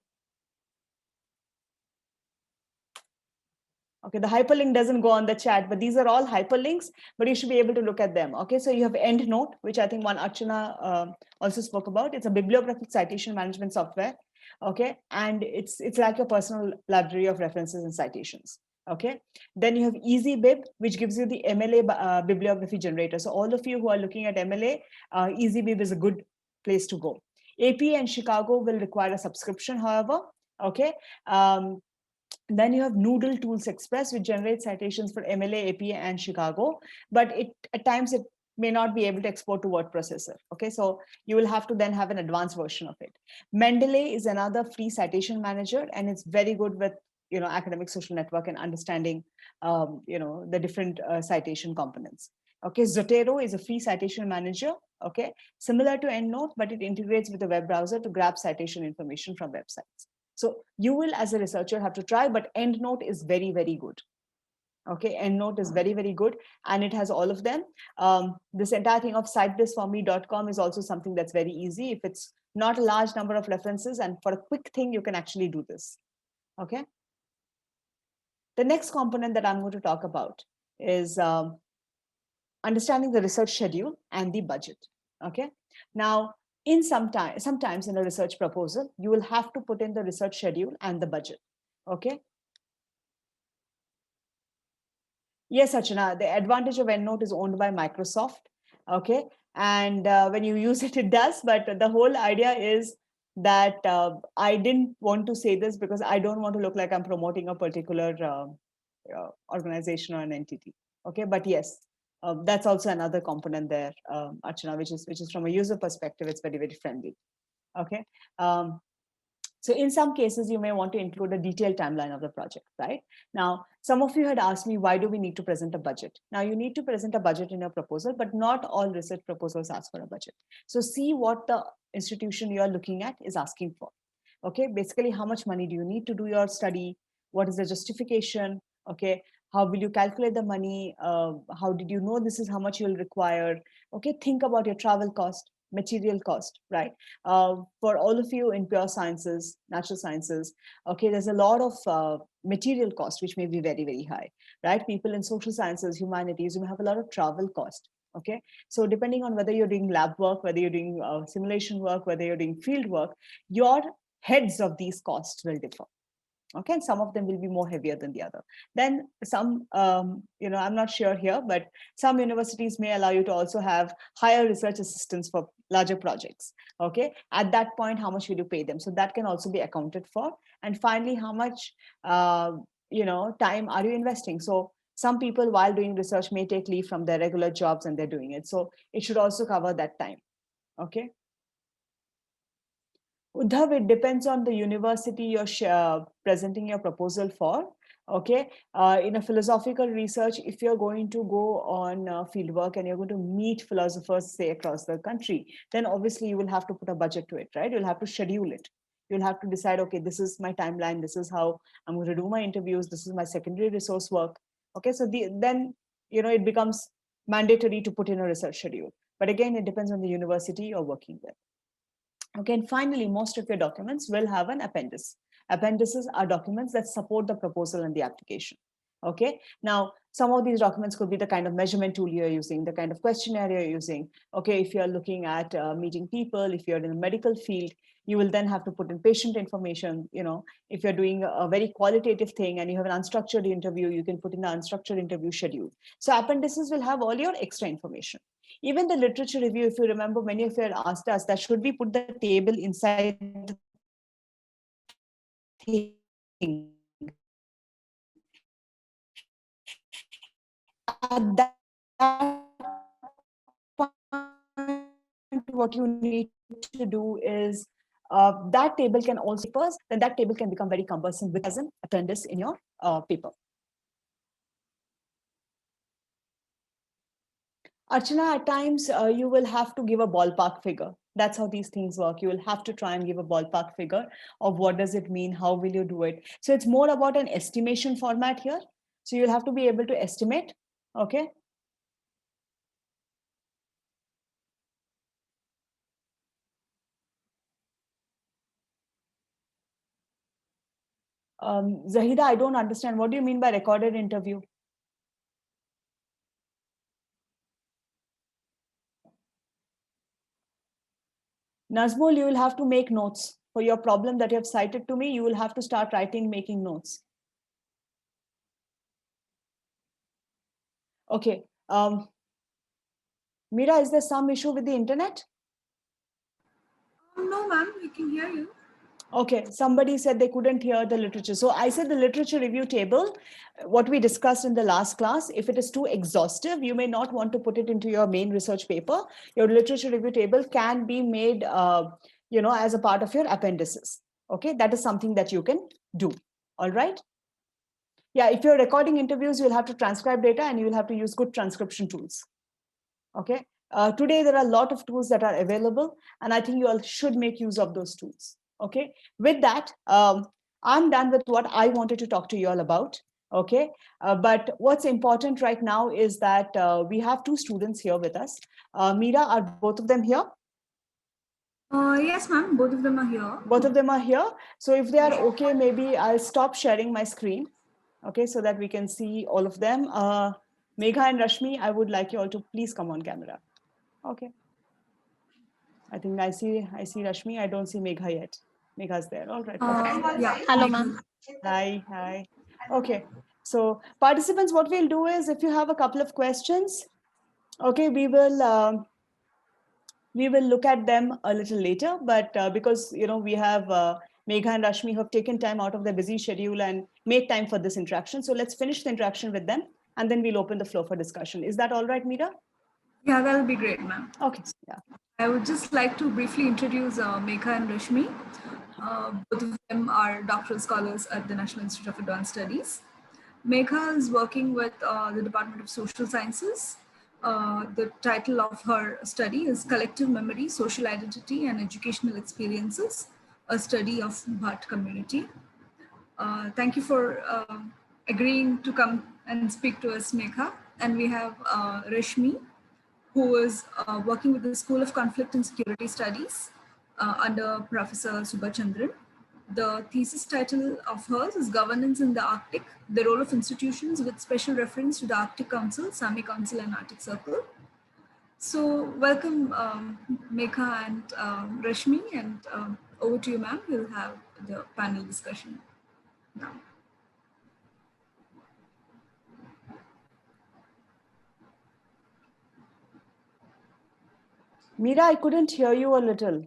Okay, the hyperlink doesn't go on the chat, but these are all hyperlinks, but you should be able to look at them. Okay, so you have EndNote, which I think one Archana also spoke about. It's a bibliographic citation management software. Okay, and it's like your personal library of references and citations. Okay, then you have EasyBib, which gives you the MLA bibliography generator. So all of you who are looking at MLA, EasyBib is a good place to go. APA and Chicago will require a subscription, however. Okay. Then you have Noodle Tools Express, which generates citations for MLA, APA, and Chicago, but at times it may not be able to export to word processor. Okay, so you will have to then have an advanced version of it. Mendeley is another free citation manager, and it's very good with academic social network and understanding the different citation components. Okay, Zotero is a free citation manager. Okay, similar to EndNote, but it integrates with a web browser to grab citation information from websites. So you will, as a researcher, have to try, but EndNote is very, very good. Okay, EndNote is very, very good, and it has all of them. This entire thing of citethis4me.com is also something that's very easy. If it's not a large number of references, and for a quick thing, you can actually do this. Okay. The next component that I'm going to talk about is understanding the research schedule and the budget. Okay. Now, sometimes in a research proposal, you will have to put in the research schedule and the budget. Okay. Yes, Archana, the advantage of EndNote is owned by Microsoft. Okay. And when you use it, it does. But the whole idea is that I didn't want to say this because I don't want to look like I'm promoting a particular organization or an entity. Okay. But yes, that's also another component there, Archana, which is from a user perspective, it's very, very friendly. Okay. So in some cases, you may want to include a detailed timeline of the project, right? Now, some of you had asked me, why do we need to present a budget? Now, you need to present a budget in your proposal, but not all research proposals ask for a budget. So see what the institution you are looking at is asking for. Okay, basically, how much money do you need to do your study? What is the justification? Okay, how will you calculate the money? How did you know this is how much you'll require? Okay, think about your travel cost, material cost, right? For all of you in pure sciences, natural sciences, okay, there's a lot of material cost, which may be very, very high, right? People in social sciences, humanities, you may have a lot of travel cost. Okay, so depending on whether you're doing lab work, whether you're doing simulation work, whether you're doing field work, your heads of these costs will differ. Okay, and some of them will be more heavier than the other. Then some, I'm not sure here, but some universities may allow you to also have higher research assistants for larger projects. Okay, at that point, how much will you pay them? So that can also be accounted for. And finally, how much, time are you investing? So some people, while doing research, may take leave from their regular jobs and they're doing it. So it should also cover that time. Okay. Uddhav, it depends on the university you're presenting your proposal for. Okay, in a philosophical research, if you're going to go on fieldwork and you're going to meet philosophers, say, across the country, then obviously you will have to put a budget to it, right? You'll have to schedule it. You'll have to decide, okay, this is my timeline. This is how I'm going to do my interviews. This is my secondary resource work. Okay, so then, it becomes mandatory to put in a research schedule. But again, it depends on the university you're working with. Okay, and finally, most of your documents will have an appendix. Appendices are documents that support the proposal and the application. Okay, now some of these documents could be the kind of measurement tool you're using, the kind of questionnaire you're using. Okay, if you're looking at meeting people, if you're in a medical field, you will then have to put in patient information. If you're doing a very qualitative thing and you have an unstructured interview, you can put in the unstructured interview schedule. So appendices will have all your extra information. Even the literature review, if you remember, many of you had asked us that should we put the table inside the thing. At that point, what you need to do is that table can also, then that table can become very cumbersome with as an appendix in your paper. Archana, at times you will have to give a ballpark figure. That's how these things work. You will have to try and give a ballpark figure of what does it mean, how will you do it. So it's more about an estimation format here. So you'll have to be able to estimate, okay? Zahida, I don't understand. What do you mean by recorded interview? Nazmul, you will have to make notes. For your problem that you have cited to me, you will have to start making notes. Okay. Mira, is there some issue with the internet? No, ma'am, we can hear you. Okay, somebody said they couldn't hear the literature. So I said the literature review table, what we discussed in the last class, if it is too exhaustive, you may not want to put it into your main research paper. Your literature review table can be made, as a part of your appendices. Okay, that is something that you can do. All right. Yeah, if you're recording interviews, you'll have to transcribe data and you'll have to use good transcription tools. Okay. Today, there are a lot of tools that are available, and I think you all should make use of those tools. Okay. With that, I'm done with what I wanted to talk to you all about. Okay. But what's important right now is that we have two students here with us. Meera, are both of them here? Yes, ma'am. Both of them are here. Both of them are here. So if they are okay, maybe I'll stop sharing my screen. Okay, so that we can see all of them. Megha and Rashmi, I would like you all to please come on camera. Okay. I think I see Rashmi. I don't see Megha yet. Megha's there. All right. Okay. Yeah. Hello, ma'am. Hi. Okay. So participants, what we'll do is if you have a couple of questions, okay, we will look at them a little later. But because we have Megha and Rashmi who have taken time out of their busy schedule and made time for this interaction. So let's finish the interaction with them, and then we'll open the floor for discussion. Is that all right, Meera? Yeah, that'll be great, ma'am. Okay. Yeah. I would just like to briefly introduce Megha and Rashmi. Both of them are doctoral scholars at the National Institute of Advanced Studies. Megha is working with the Department of Social Sciences. The title of her study is Collective Memory, Social Identity and Educational Experiences, a study of Bhat community. Thank you for agreeing to come and speak to us, Megha. And we have Rashmi, who is working with the School of Conflict and Security Studies under Professor Subhachandran. The thesis title of hers is Governance in the Arctic, the Role of Institutions with Special Reference to the Arctic Council, Sami Council and Arctic Circle. So welcome Megha and Rashmi, and over to you, ma'am. We'll have the panel discussion now. Meera, I couldn't hear you a little.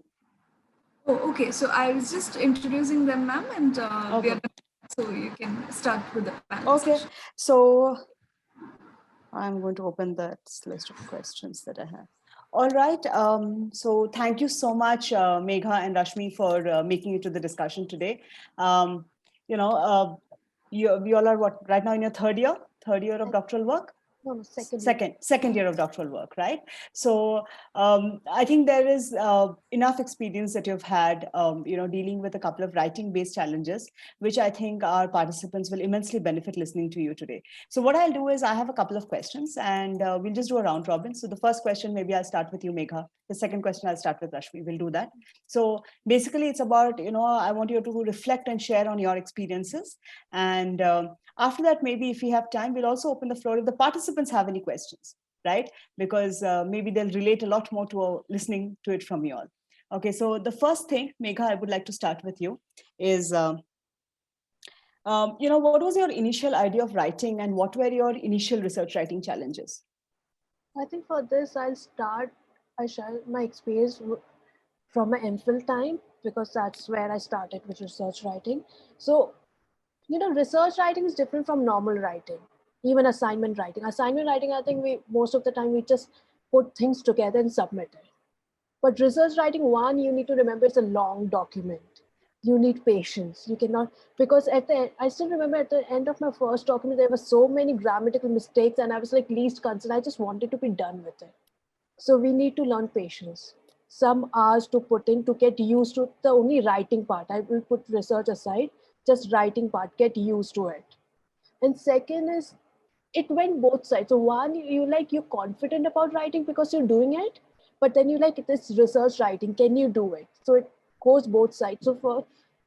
Oh, okay. So I was just introducing them, ma'am, and Okay. so you can start with the panel. Okay. Session. So I'm going to open that list of questions that I have. All right. So thank you so much, Megha and Rashmi, for making it to the discussion today. You all are what right now in your third year of doctoral work? No, Second year of doctoral work, right? So I think there is enough experience that you've had, dealing with a couple of writing-based challenges, which I think our participants will immensely benefit listening to you today. So what I'll do is I have a couple of questions, and we'll just do a round robin. So the first question, maybe I'll start with you, Megha. The second question, I'll start with Rashmi. We'll do that. So basically, it's about, I want you to reflect and share on your experiences. And after that, maybe if we have time, we'll also open the floor if the participants have any questions, right? Because maybe they'll relate a lot more to listening to it from you all. Okay, so the first thing, Megha, I would like to start with you is, what was your initial idea of writing and what were your initial research writing challenges? I think for this, I share my experience from my MPhil time, because that's where I started with research writing. So, research writing is different from normal writing, even assignment writing. Assignment writing, I think most of the time we just put things together and submit it. But research writing, one, you need to remember it's a long document. You need patience. You cannot, because I still remember at the end of my first document, there were so many grammatical mistakes and I was like least concerned. I just wanted to be done with it. So we need to learn patience. Some hours to put in to get used to the only writing part. I will put research aside, just writing part, get used to it. And second is, it went both sides. So one, you're confident about writing because you're doing it, but then you like this research writing, can you do it? So it goes both sides.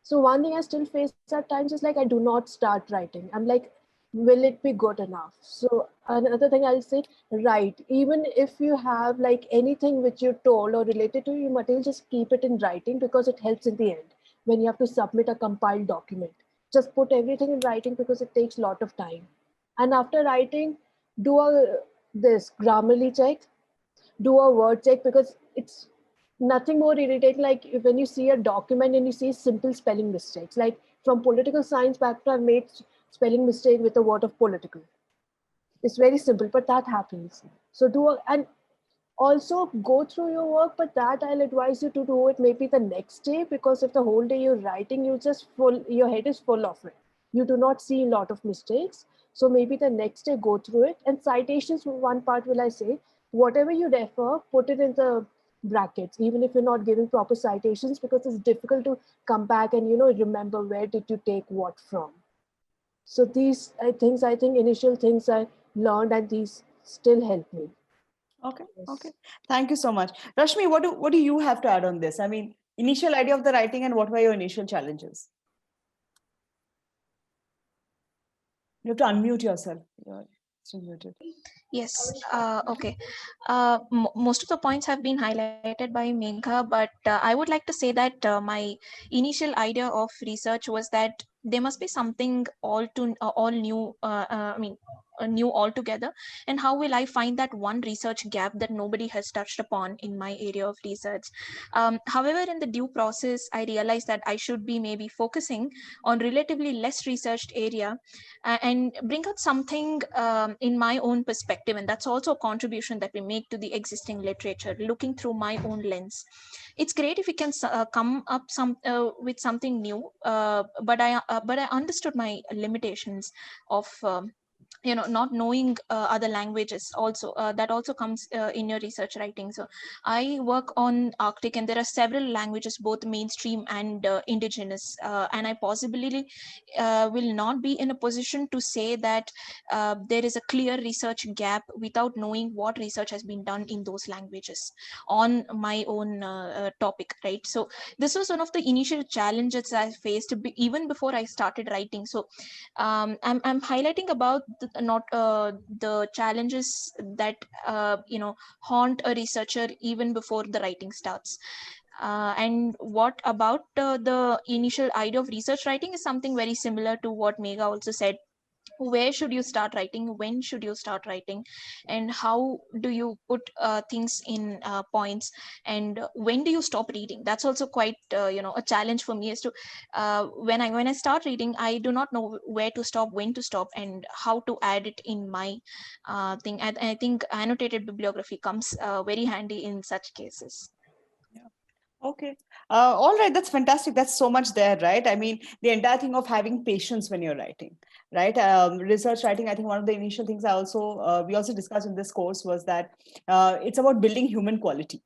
So one thing I still face at times is like I do not start writing. I'm like, will it be good enough? So another thing I'll say, write. Even if you have like anything which you're told or related to your material, just keep it in writing because it helps in the end when you have to submit a compiled document. Just put everything in writing because it takes a lot of time. And after writing, do this Grammarly check, do a word check, because it's nothing more irritating like when you see a document and you see simple spelling mistakes. Like from political science background, I've made spelling mistake with the word of political. It's very simple, but that happens. So and also go through your work, but that I'll advise you to do it maybe the next day, because if the whole day you're writing, your head is full of it. You do not see a lot of mistakes. So maybe the next day go through it. And citations, one part will I say, whatever you refer, put it in the brackets, even if you're not giving proper citations, because it's difficult to come back and, remember where did you take what from. So these I think initial things I learned, and these still help me. Okay. Yes. Okay. Thank you so much. Rashmi, what do you have to add on this? I mean, initial idea of the writing and what were your initial challenges? You have to unmute yourself. You're still muted. Yes. Okay. Most of the points have been highlighted by Megha, but I would like to say that my initial idea of research was that there must be something all new. New altogether, and how will I find that one research gap that nobody has touched upon in my area of research? However, in the due process, I realized that I should be maybe focusing on relatively less researched area and bring out something in my own perspective, and that's also a contribution that we make to the existing literature, looking through my own lens. It's great if we can come up with something new, but I understood my limitations of not knowing other languages also. That also comes in your research writing. So I work on Arctic, and there are several languages, both mainstream and indigenous, and I possibly will not be in a position to say that there is a clear research gap without knowing what research has been done in those languages on my own topic, right? So this was one of the initial challenges I faced even before I started writing. So I'm highlighting about the challenges that haunt a researcher even before the writing starts. And what about the initial idea of research writing is something very similar to what Megha also said. Where should you start writing, when should you start writing, and how do you put things in points, and when do you stop reading? That's also quite a challenge for me, as to when I start reading, I do not know where to stop, when to stop, and how to add it in my thing. And I think annotated bibliography comes very handy in such cases. Okay. All right. That's fantastic. That's so much there, right? I mean, the entire thing of having patience when you're writing, right? Research writing, I think one of the initial things we also discussed in this course was that it's about building human quality,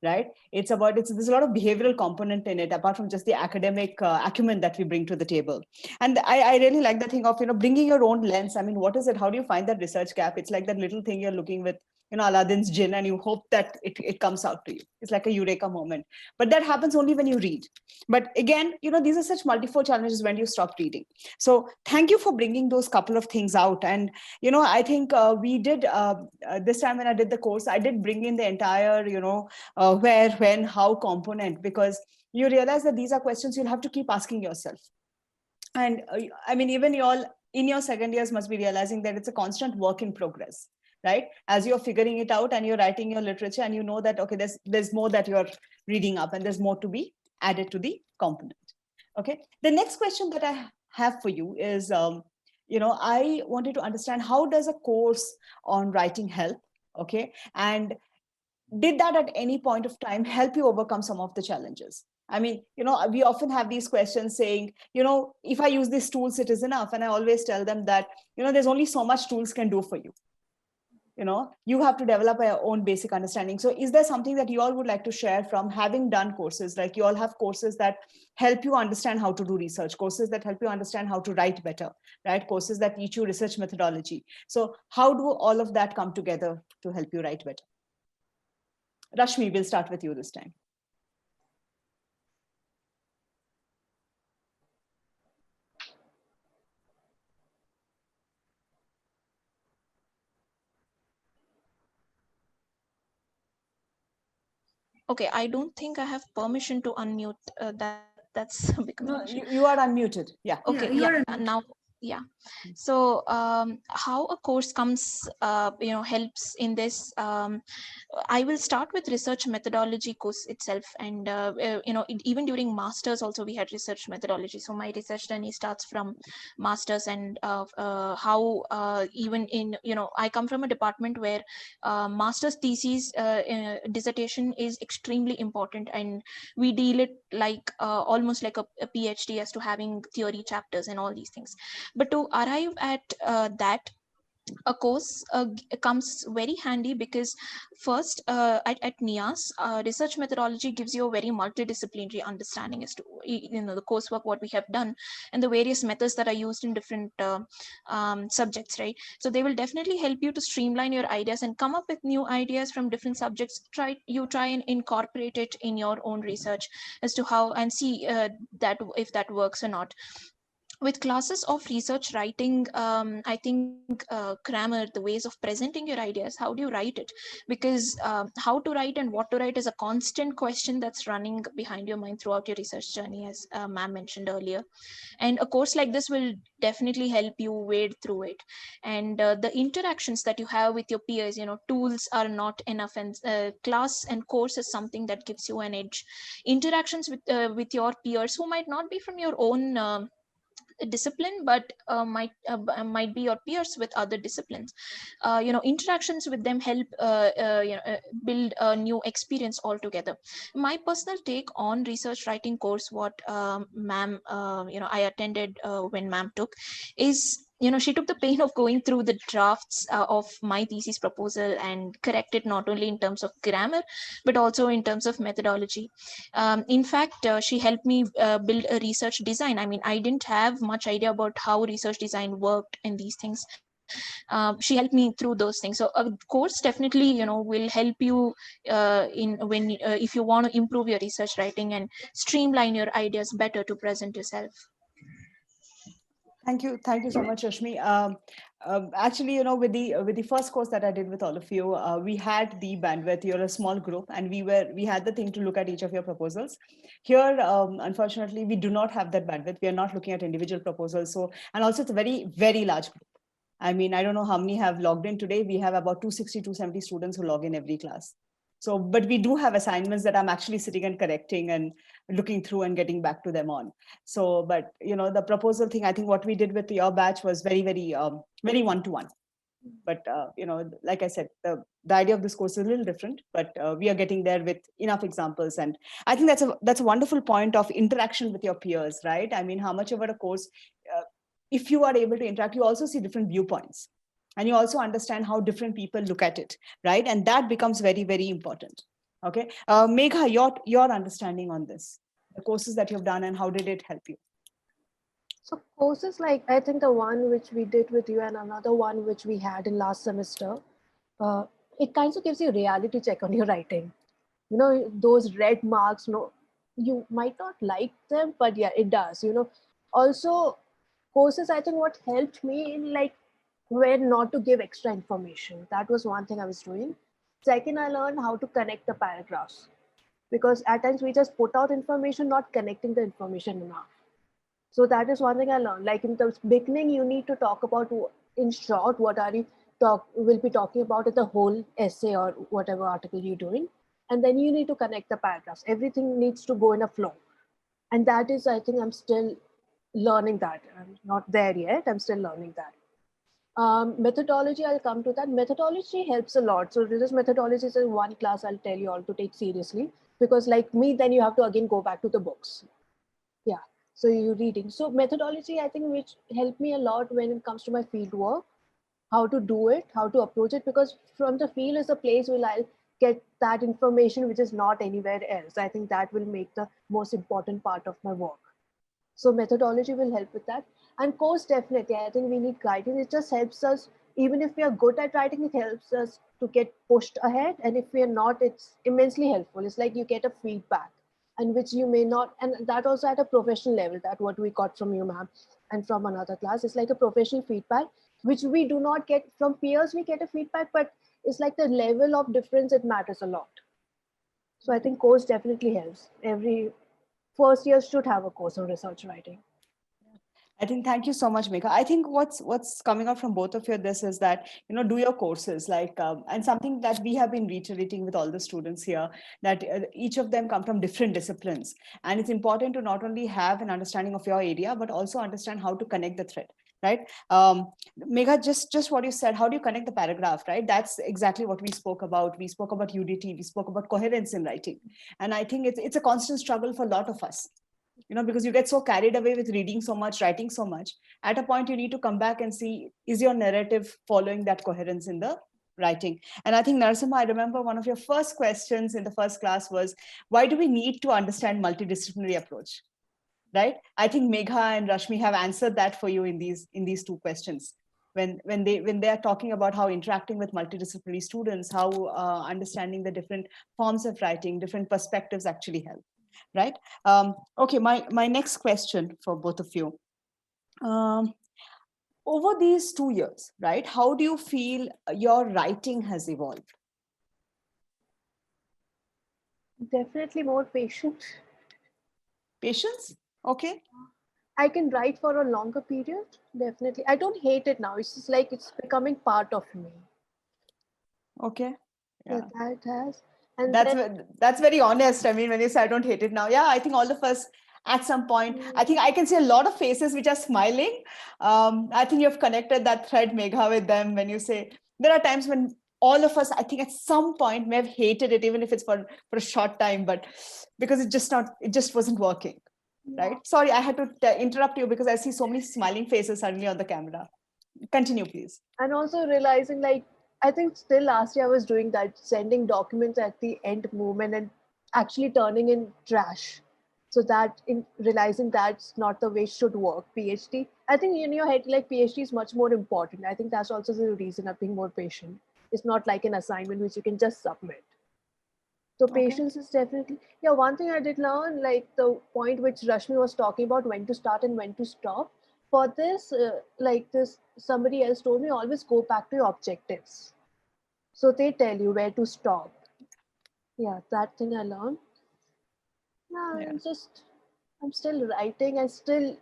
right? There's a lot of behavioral component in it, apart from just the academic acumen that we bring to the table. And I really like the thing of, bringing your own lens. I mean, what is it? How do you find that research gap? It's like that little thing you're looking with, Aladdin's gin, and you hope that it comes out to you. It's like a eureka moment. But that happens only when you read. But again, these are such multiple challenges when you stop reading. So thank you for bringing those couple of things out. And, I think we did, this time when I did the course, I did bring in the entire, where, when, how component, because you realize that these are questions you'll have to keep asking yourself. And I mean, even you all in your second years must be realizing that it's a constant work in progress, right? As you're figuring it out and you're writing your literature, and you know that, okay, there's more that you're reading up, and there's more to be added to the component. Okay. The next question that I have for you is, I wanted to understand, how does a course on writing help? Okay. And did that at any point of time help you overcome some of the challenges? I mean, we often have these questions saying, if I use these tools, it is enough. And I always tell them that, there's only so much tools can do for you. You have to develop your own basic understanding. So is there something that you all would like to share from having done courses? Like, you all have courses that help you understand how to do research, courses that help you understand how to write better, right? Courses that teach you research methodology. So how do all of that come together to help you write better? Rashmi, we'll start with you this time. Okay, I don't think I have permission to unmute. That's becoming an issue. You are unmuted. Yeah. Okay. Yeah, Now. Yeah. So how a course comes, helps in this. I will start with research methodology course itself, and even during masters also we had research methodology. So my research journey starts from masters, and how even in I come from a department where master's thesis dissertation is extremely important, and we deal it like almost like a PhD, as to having theory chapters and all these things. But to arrive at that, a course comes very handy, because first at NIAS, research methodology gives you a very multidisciplinary understanding as to the coursework what we have done and the various methods that are used in different subjects, right? So they will definitely help you to streamline your ideas and come up with new ideas from different subjects. Try and incorporate it in your own research as to how, and see that if that works or not. With classes of research writing, I think grammar, the ways of presenting your ideas, how do you write it? Because how to write and what to write is a constant question that's running behind your mind throughout your research journey, as ma'am mentioned earlier. And a course like this will definitely help you wade through it. And the interactions that you have with your peers, tools are not enough, and class and course is something that gives you an edge. Interactions with your peers, who might not be from your own discipline, but might be your peers with other disciplines. Interactions with them help build a new experience altogether. My personal take on research writing course, what ma'am I attended when ma'am took, is she took the pain of going through the drafts of my thesis proposal and correct it, not only in terms of grammar but also in terms of methodology. In fact, she helped me build a research design. I mean, I didn't have much idea about how research design worked and these things. She helped me through those things. So a course definitely, will help you if you want to improve your research writing and streamline your ideas better to present yourself. Thank you so much, Rashmi. Actually, with the first course that I did with all of you, we had the bandwidth. You're a small group, and we had the thing to look at each of your proposals. Here, unfortunately, we do not have that bandwidth. We are not looking at individual proposals. So, and also it's a very, very large group. I mean, I don't know how many have logged in today. We have about 260, 270 students who log in every class. So, but we do have assignments that I'm actually sitting and correcting and looking through and getting back to them on. So, but the proposal thing, I think what we did with your batch was very, very, very one-to-one. But like I said, the idea of this course is a little different, but we are getting there with enough examples. And I think that's a wonderful point of interaction with your peers, right? I mean, how much of a course, if you are able to interact, you also see different viewpoints. And you also understand how different people look at it, right? And that becomes very, very important. Okay, Megha, your understanding on this, the courses that you've done, and how did it help you? So courses like, I think the one which we did with you and another one which we had in last semester, it kind of gives you a reality check on your writing. Those red marks, you might not like them, but yeah, it does. Also courses, I think what helped me in where not to give extra information. That was one thing I was doing. Second, I learned how to connect the paragraphs, because at times we just put out information, not connecting the information enough. So that is one thing I learned. Like in the beginning, you need to talk about, in short, what are you will be talking about in the whole essay or whatever article you're doing. And then you need to connect the paragraphs. Everything needs to go in a flow. And that is, I think I'm still learning that. I'm not there yet. I'm still learning that. Methodology, I'll come to that. Methodology helps a lot. So this methodology is one class I'll tell you all to take seriously, because like me, then you have to again go back to the books. Yeah. So you're reading. So methodology, I think, which helped me a lot when it comes to my field work, how to do it, how to approach it, because from the field is a place where I'll get that information which is not anywhere else. I think that will make the most important part of my work. So methodology will help with that. And course, definitely, I think we need guidance. It just helps us, even if we are good at writing, it helps us to get pushed ahead. And if we are not, it's immensely helpful. It's like you get a feedback, and which you may not, and that also at a professional level, that what we got from you, ma'am, and from another class, it's like a professional feedback, which we do not get from peers. We get a feedback, but it's like the level of difference, it matters a lot. So I think course definitely helps. Every first year should have a course on research writing. I think, thank you so much, Megha. I think what's coming out from both of you, this is that, do your courses, and something that we have been reiterating with all the students here, that each of them come from different disciplines. And it's important to not only have an understanding of your area, but also understand how to connect the thread, right? Megha, just what you said, how do you connect the paragraph, right? That's exactly what we spoke about. We spoke about UDT, we spoke about coherence in writing. And I think it's a constant struggle for a lot of us. because you get so carried away with reading so much, writing so much. At a point, you need to come back and see, is your narrative following that coherence in the writing? And I think, Narasimha, I remember one of your first questions in the first class was, why do we need to understand multidisciplinary approach? Right? I think Megha and Rashmi have answered that for you in these two questions. When they are talking about how interacting with multidisciplinary students, how understanding the different forms of writing, different perspectives actually help, right? Okay, my next question for both of you. Over these 2 years, right, how do you feel your writing has evolved? Definitely more patient. Patience? Okay. I can write for a longer period. Definitely. I don't hate it now. It's just like it's becoming part of me. Okay. Yeah. That has. And That's very honest. I mean, when you say I don't hate it now, yeah, I think all of us at some point, I think I can see a lot of faces which are smiling. I think you've connected that thread, Megha, with them when you say there are times when all of us, I think at some point may have hated it, even if it's for a short time, but because it just wasn't working. Right? Sorry, I had to interrupt you because I see so many smiling faces suddenly on the camera. Continue, please. And also realizing, like, I think still last year I was doing that, sending documents at the end moment and actually turning in trash. So that in realizing that's not the way it should work. PhD, I think in your head, like PhD is much more important. I think that's also the reason of being more patient. It's not like an assignment which you can just submit. So patience is definitely, yeah, one thing I did learn, like the point which Rashmi was talking about, when to start and when to stop. For this, somebody else told me, always go back to your objectives. So they tell you where to stop. Yeah, that thing I learned. Yeah. I'm still writing. I'm still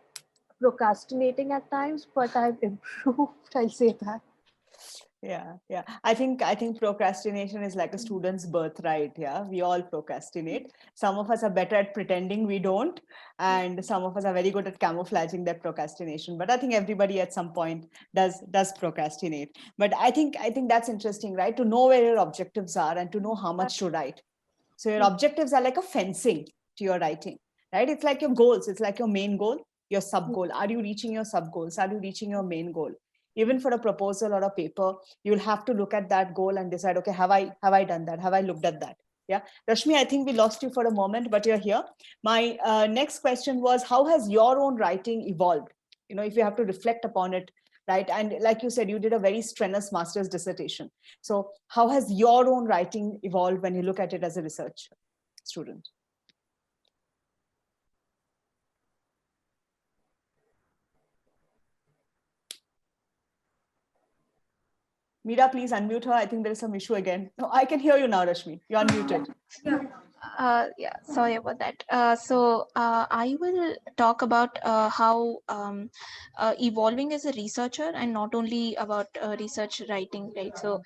procrastinating at times, but I've improved. I'll say that. Yeah. I think procrastination is like a student's birthright. Yeah, we all procrastinate. Some of us are better at pretending we don't, and some of us are very good at camouflaging that procrastination. But I think everybody at some point does procrastinate. But I think that's interesting, right? To know where your objectives are and to know how much to write. So your objectives are like a fencing to your writing, right? It's like your goals. It's like your main goal, your sub goal. Are you reaching your sub goals? Are you reaching your main goal? Even for a proposal or a paper, you'll have to look at that goal and decide, okay, have I done that? Have I looked at that? Yeah. Rashmi, I think we lost you for a moment, but you're here. My next question was, how has your own writing evolved? If you have to reflect upon it, right? And like you said, you did a very strenuous master's dissertation. So how has your own writing evolved when you look at it as a research student? Meera, please unmute her. I think there is some issue again. No, I can hear you now, Rashmi. You're unmuted. Yeah, sorry about that. I will talk about how evolving as a researcher, and not only about research writing, right? So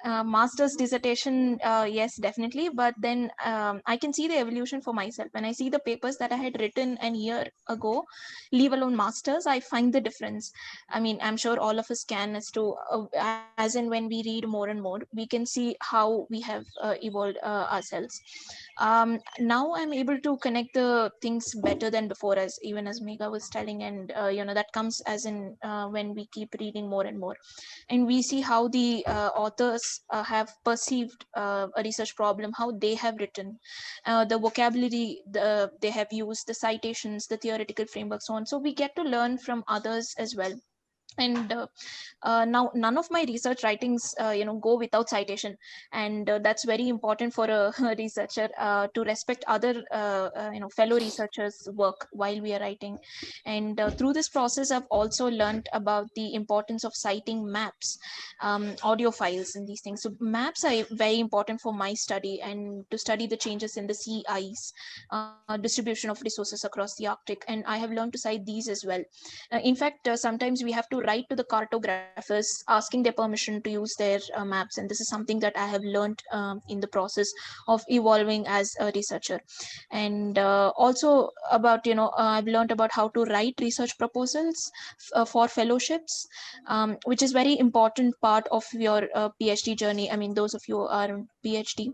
master's dissertation, yes, definitely, but then I can see the evolution for myself. When I see the papers that I had written a year ago, leave alone masters, I find the difference. I mean, I'm sure all of us can, as to as in when we read more and more, we can see how we have evolved ourselves. Now I'm able to connect the things better than before, as even as Megha was telling, and that comes as in when we keep reading more and more, and we see how the authors have perceived a research problem, how they have written, the vocabulary they have used, the citations, the theoretical framework, so on. So we get to learn from others as well. And now none of my research writings go without citation, and that's very important for a researcher, to respect other fellow researchers work while we are writing. And through this process, I've also learned about the importance of citing maps, audio files, and these things. So maps are very important for my study, and to study the changes in the sea ice, distribution of resources across the Arctic, and I have learned to cite these as well. In fact, sometimes we have to write to the cartographers asking their permission to use their maps, and this is something that I have learned in the process of evolving as a researcher. And also about I've learned about how to write research proposals for fellowships, which is very important part of your PhD journey. I mean, those of you who are in PhD,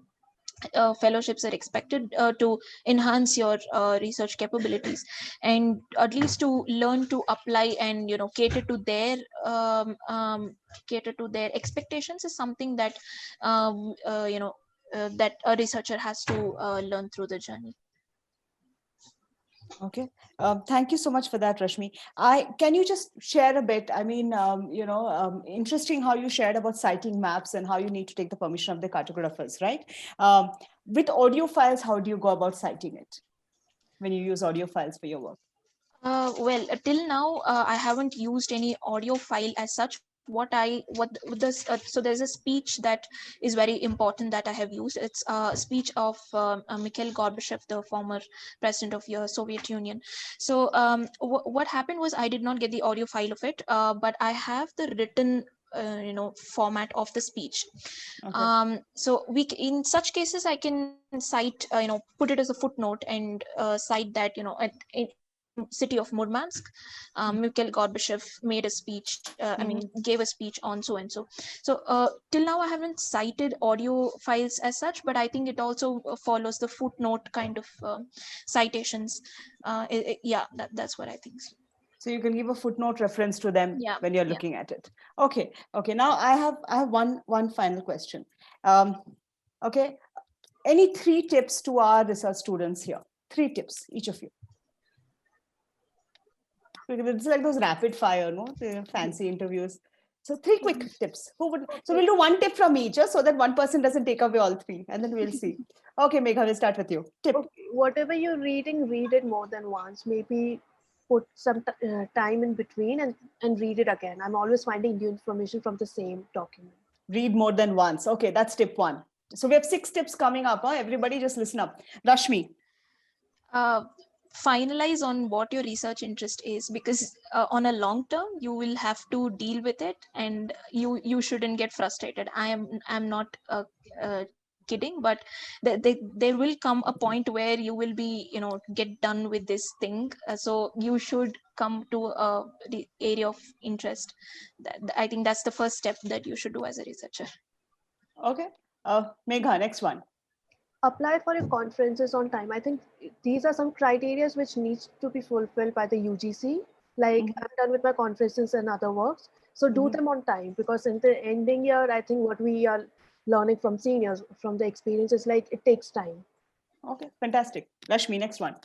fellowships are expected to enhance your research capabilities, and at least to learn to apply and cater to their expectations is something that that a researcher has to learn through the journey. Okay. Thank you so much for that, Rashmi. Can you just share a bit? I mean, interesting how you shared about citing maps and how you need to take the permission of the cartographers, right? With audio files, how do you go about citing it when you use audio files for your work? Well, till now, I haven't used any audio file as such. So there's a speech that is very important that I have used. It's a speech of Mikhail Gorbachev, the former president of the Soviet Union. So what happened was I did not get the audio file of it, but I have the written format of the speech. Okay. So in such cases I can cite put it as a footnote and cite that in city of Murmansk, Mikhail Gorbachev made a speech, gave a speech on so and so. So till now I haven't cited audio files as such, but I think it also follows the footnote kind of citations. That's what I think. So you can give a footnote reference to them when you're Yeah. looking at it. Okay. Okay. Now I have one final question. Okay. Any 3 tips to our research students here? 3 tips, each of you. It's like those rapid fire, no? The fancy interviews. So 3 quick tips. So we'll do 1 tip from each, just so that one person doesn't take away all 3, and then we'll see. Okay, Megha, we'll start with you. Tip. Okay. Whatever you're reading, read it more than once. Maybe put some time in between and read it again. I'm always finding new information from the same document. Read more than once. Okay, that's tip 1. So we have 6 tips coming up. Huh? Everybody just listen up. Rashmi. Finalize on what your research interest is, because on a long term you will have to deal with it, and you shouldn't get frustrated. I'm not kidding, but there will come a point where you will be get done with this thing, so you should come to the area of interest. I think that's the first step that you should do as a researcher. Okay. Megha, next one. Apply for your conferences on time. I think these are some criteria which needs to be fulfilled by the UGC. Like I'm done with my conferences and other works. So do them on time, because in the ending year, I think what we are learning from seniors, from the experience, is like it takes time. Okay, fantastic. Rashmi, next one.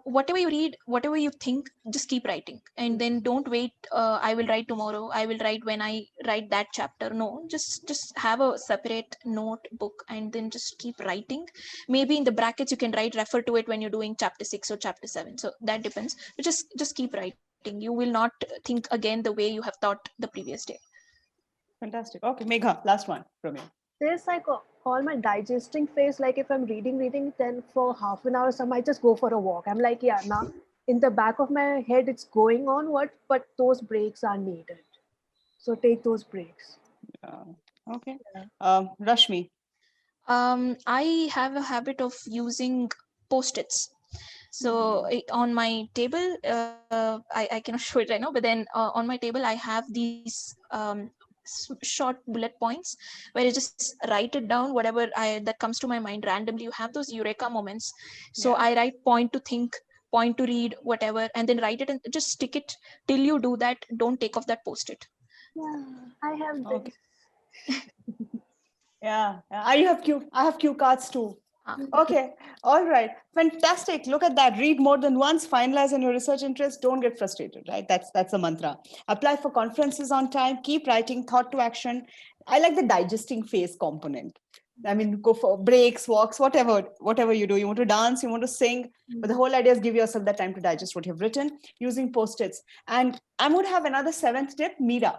Whatever you read, whatever you think, just keep writing, and then don't wait. I will write tomorrow. I will write when I write that chapter. No, just have a separate notebook and then just keep writing. Maybe in the brackets you can refer to it when you're doing chapter 6 or chapter 7. So that depends. But just keep writing. You will not think again the way you have thought the previous day. Fantastic. Okay, Megha, last one from you. There's like all my digesting phase. Like if I'm reading, then for half an hour, I might just go for a walk. I'm like, yeah, now in the back of my head, it's going on but those breaks are needed. So take those breaks. Okay. Rashmi. I have a habit of using Post-its. So on my table, I cannot show it right now, but then on my table, I have these short bullet points where I just write it down, whatever that comes to my mind randomly. You have those eureka moments. So I write point to think, point to read, whatever, and then write it and just stick it till you do that. Don't take off that Post-it. Yeah, I have this. Okay. Yeah, I have cue cards too. Okay, all right, fantastic. Look at that. Read more than once, finalize on your research interest, don't get frustrated, right? That's a mantra. Apply for conferences on time, keep writing, thought to action. I like the digesting phase component. I mean, go for breaks, walks, whatever you do. You want to dance, you want to sing, but the whole idea is give yourself that time to digest what you've written using Post-its. And I'm going to have another 7th tip, Meera.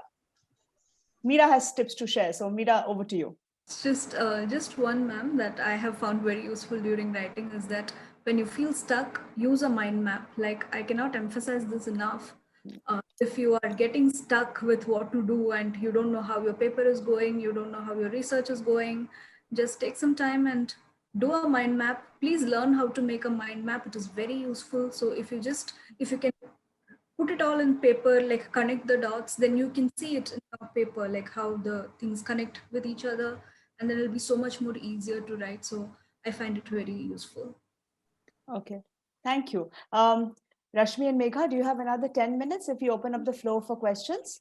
Meera has tips to share. So Meera, over to you. Just one, ma'am, that I have found very useful during writing is that when you feel stuck, use a mind map. Like, I cannot emphasize this enough. If you are getting stuck with what to do and you don't know how your paper is going, you don't know how your research is going, just take some time and do a mind map. Please learn how to make a mind map. It is very useful. So if you can put it all in paper, like connect the dots, then you can see it in paper, like how the things connect with each other. and then it'll be so much more easier to write. So I find it very useful. Okay, thank you. Rashmi and Megha, do you have another 10 minutes if you open up the floor for questions?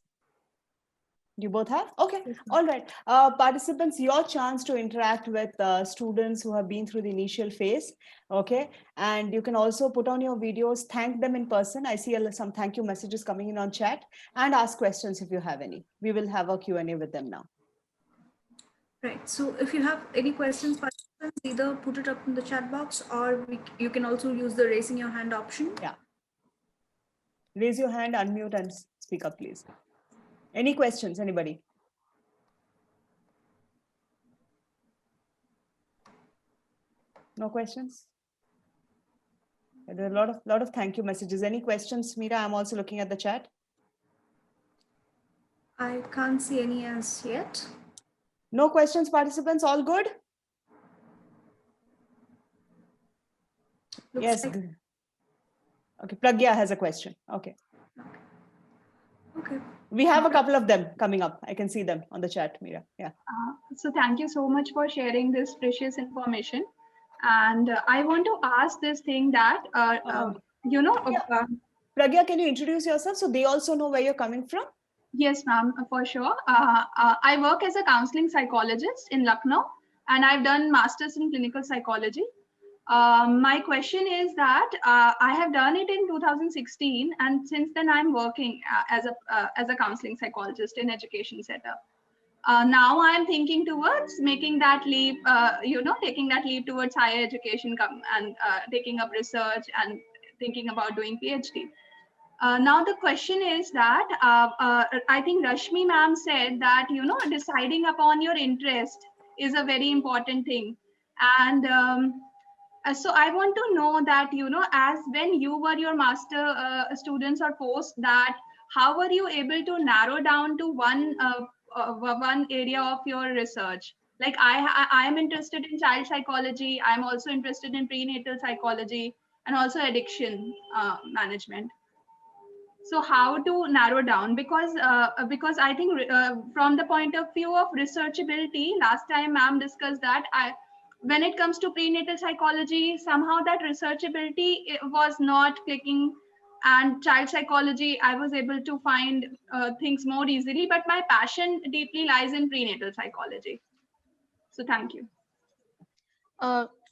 You both have? Okay, all right. Participants, your chance to interact with students who have been through the initial phase. Okay, and you can also put on your videos, thank them in person. I see some thank you messages coming in on chat, and ask questions if you have any. We will have a Q&A with them now. Right. So if you have any questions, participants, either put it up in the chat box, or you can also use the raising your hand option. Yeah. Raise your hand, unmute, and speak up, please. Any questions, anybody? No questions? There are a lot of thank you messages. Any questions, Meera? I'm also looking at the chat. I can't see any as yet. No questions, participants. All good? Looks Yes. like, Good. Okay, Pragya has a question. Okay. okay. We have a couple of them coming up. I can see them on the chat, Meera. Yeah. So thank you so much for sharing this precious information. And I want to ask this thing that, Pragya, can you introduce yourself so they also know where you're coming from? Yes, ma'am, for sure. I work as a counseling psychologist in Lucknow, and I've done masters in clinical psychology. My question is that I have done it in 2016, and since then I'm working as a counseling psychologist in education setup. Now I'm thinking towards making that leap, taking that leap towards higher education and taking up research and thinking about doing PhD. Now the question is that I think Rashmi ma'am said that, deciding upon your interest is a very important thing. And so I want to know that, as when you were your master students or post, that how were you able to narrow down to one area of your research? Like I am interested in child psychology. I'm also interested in prenatal psychology and also addiction management. So how to narrow down? Because I think from the point of view of researchability, last time ma'am discussed that when it comes to prenatal psychology, somehow that researchability was not clicking, and child psychology, I was able to find things more easily, but my passion deeply lies in prenatal psychology. So thank you.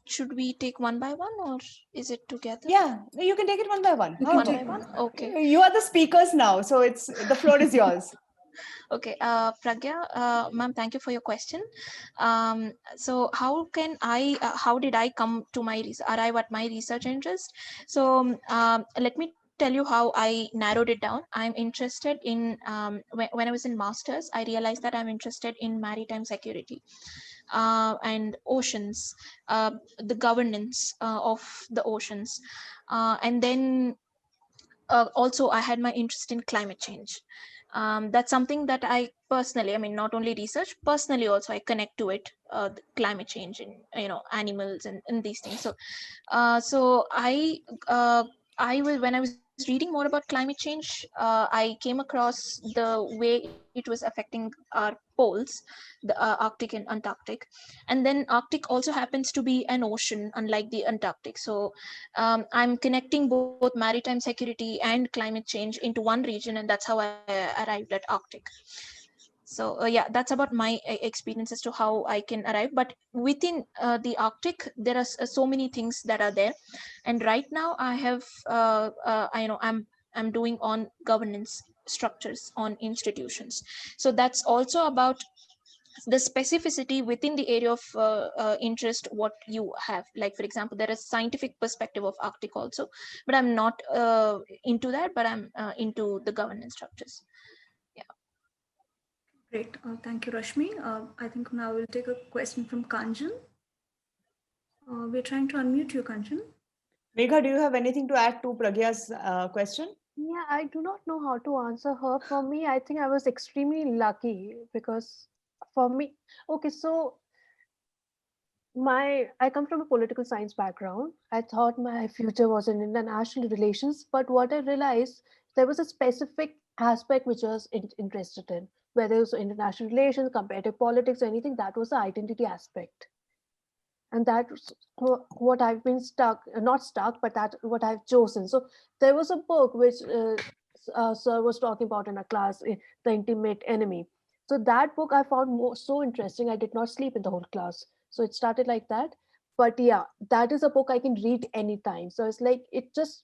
Should we take one by one, or is it together? Yeah, you can take it one by one. One by one. Okay. You are the speakers now, so the floor is yours. Okay, Pragya, ma'am, thank you for your question. So how did I come to arrive at my research interest? So let me tell you how I narrowed it down. I'm interested in, when I was in masters, I realized that I'm interested in maritime security and oceans, the governance of the oceans. And then also I had my interest in climate change. That's something that I personally, not only research, personally also I connect to it, the climate change and animals and these things. So when I was reading more about climate change, I came across the way it was affecting our poles, the Arctic and Antarctic. And then Arctic also happens to be an ocean, unlike the Antarctic. So I'm connecting both maritime security and climate change into one region, and that's how I arrived at Arctic. So yeah, that's about my experience as to how I can arrive. But within the Arctic, there are so many things that are there. And right now I have, I'm doing on governance structures on institutions. So that's also about the specificity within the area of interest what you have. Like, for example, there is scientific perspective of Arctic also, but I'm not into that, but I'm into the governance structures. Great. Thank you, Rashmi. I think now we'll take a question from Kanjan. We're trying to unmute you, Kanjan. Megha, do you have anything to add to Pragya's question? Yeah, I do not know how to answer her. For me, I think I was extremely lucky because for me, okay, so I come from a political science background. I thought my future was in international relations, but what I realized, there was a specific aspect which I was interested in, whether it was international relations, comparative politics, or anything. That was the identity aspect. And that's what I've been not stuck, but that's what I've chosen. So there was a book which sir was talking about in a class, The Intimate Enemy. So that book I found so interesting. I did not sleep in the whole class. So it started like that. But yeah, that is a book I can read anytime. So it's like, it just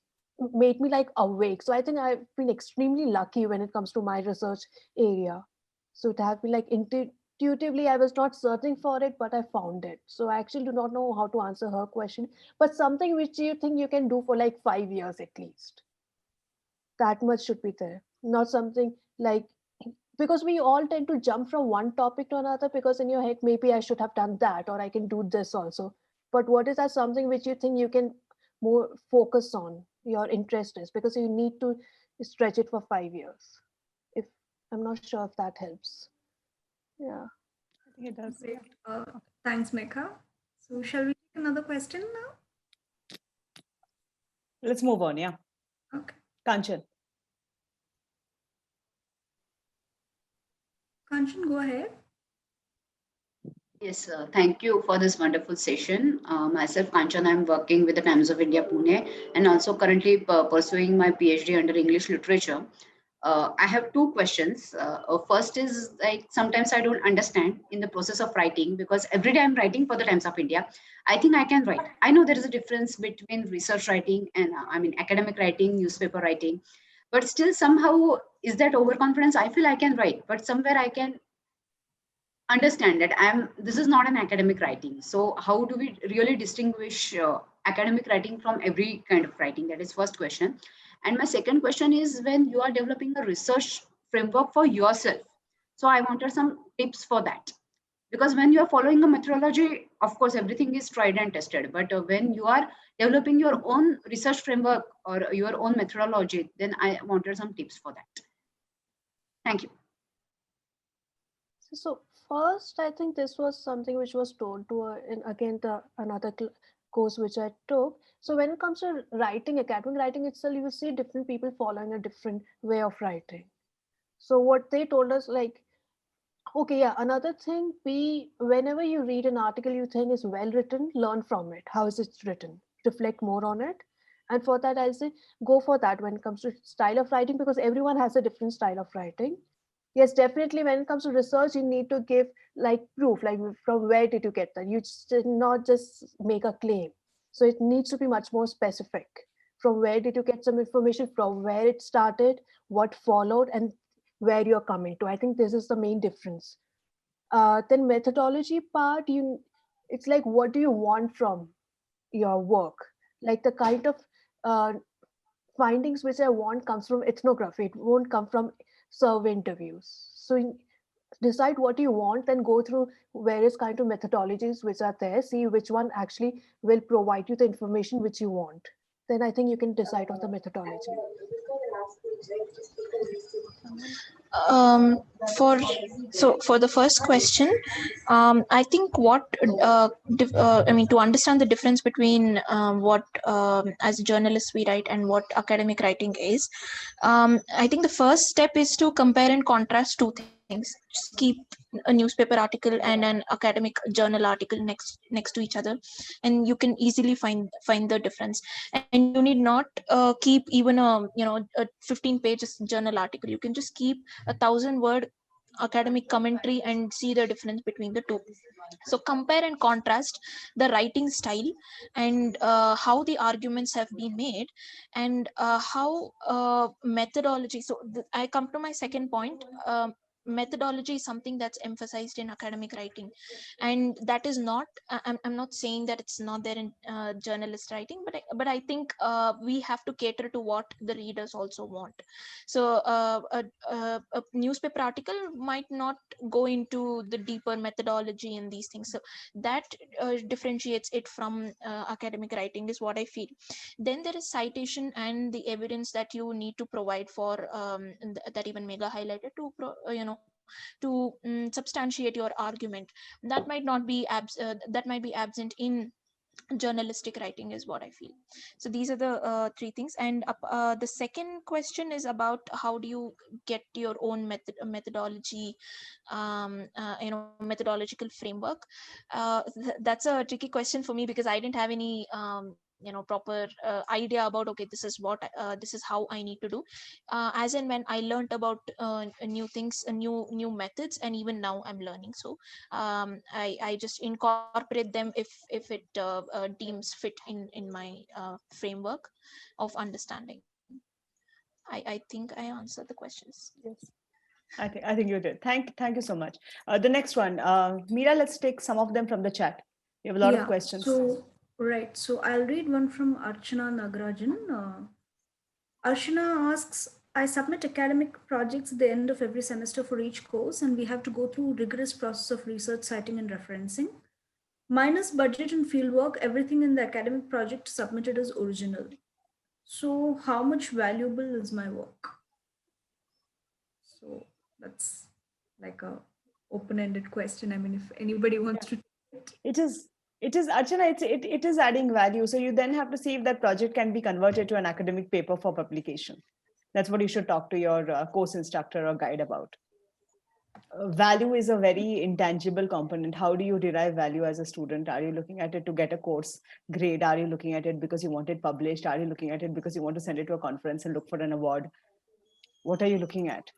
made me like awake. So I think I've been extremely lucky when it comes to my research area. So to have been like intuitively, I was not searching for it, but I found it. So I actually do not know how to answer her question, but something which you think you can do for like 5 years at least. That much should be there. Not something like, because we all tend to jump from one topic to another, because in your head, maybe I should have done that, or I can do this also. But what is that something which you think you can more focus on your interest is, because you need to stretch it for 5 years. If I'm not sure if that helps. Yeah. I think it does. Great. Thanks, Megha. So shall we take another question now? Let's move on. Yeah. Okay. Kanchan. Kanchan, go ahead. Yes, thank you for this wonderful session. Myself, Kanchan, I'm working with the Times of India, Pune, and also currently pursuing my PhD under English literature. I have two questions. First is, like, sometimes I don't understand in the process of writing, because every day I'm writing for the Times of India. I think I can write. I know there is a difference between research writing and academic writing, newspaper writing, but still somehow is that overconfidence. I feel I can write, but somewhere I can understand that this is not an academic writing. So how do we really distinguish academic writing from every kind of writing? That is first question. And my second question is, when you are developing a research framework for yourself, so I wanted some tips for that, because when you are following a methodology, of course everything is tried and tested, but when you are developing your own research framework or your own methodology, then I wanted some tips for that. Thank you. So first, I think this was something which was told to in again another course which I took. So when it comes to writing, academic writing itself, you will see different people following a different way of writing. So what they told us, like, okay, yeah, another thing, whenever you read an article you think is well written, learn from it. How is it written? Reflect more on it. And for that, I say go for that when it comes to style of writing, because everyone has a different style of writing. Yes, definitely when it comes to research, you need to give like proof, like from where did you get that? You should not just make a claim. So it needs to be much more specific. From where did you get some information, from where it started, what followed, and where you're coming to. I think this is the main difference. Then methodology part, it's like, what do you want from your work? Like the kind of findings which I want comes from ethnography. It won't come from survey interviews. So decide what you want, then go through various kind of methodologies which are there, see which one actually will provide you the information which you want. Then I think you can decide on the methodology. For the first question, I think to understand the difference between what as journalists we write and what academic writing is, I think the first step is to compare and contrast two things. Just keep a newspaper article and an academic journal article next to each other, and you can easily find the difference. And you need not keep even a 15 pages journal article. You can just keep 1,000-word academic commentary and see the difference between the two. So compare and contrast the writing style, and how the arguments have been made, and how methodology. So I come to my second point. Methodology is something that's emphasized in academic writing, and that is not, I'm not saying that it's not there in journalist writing, but I think we have to cater to what the readers also want. So a newspaper article might not go into the deeper methodology in these things, so that differentiates it from academic writing, is what I feel. Then there is citation and the evidence that you need to provide for that even Megha highlighted, to substantiate your argument. That might not be that might be absent in journalistic writing is what I feel. So these are the three things. And the second question is about how do you get your own methodology, methodological framework. That's a tricky question for me, because I didn't have any proper idea about, okay, this is what this is how I need to do, as and when I learned about new things, new methods, and even now I'm learning. So I just incorporate them if it deems fit in my framework of understanding. I think I answered the questions. Yes. I think you did. Thank you so much. The next one, Meera, let's take some of them from the chat. We have a lot of questions. So, right. So I'll read one from Archana Nagarajan. Archana asks, I submit academic projects at the end of every semester for each course, and we have to go through rigorous process of research, citing, and referencing. Minus budget and fieldwork, everything in the academic project submitted is original. So how much valuable is my work? So that's like a open-ended question. I mean, if anybody wants to. It is Archana, it is adding value. So you then have to see if that project can be converted to an academic paper for publication. That's what you should talk to your course instructor or guide about. Value is a very intangible component. How do you derive value as a student? Are you looking at it to get a course grade? Are you looking at it because you want it published? Are you looking at it because you want to send it to a conference and look for an award? What are you looking at?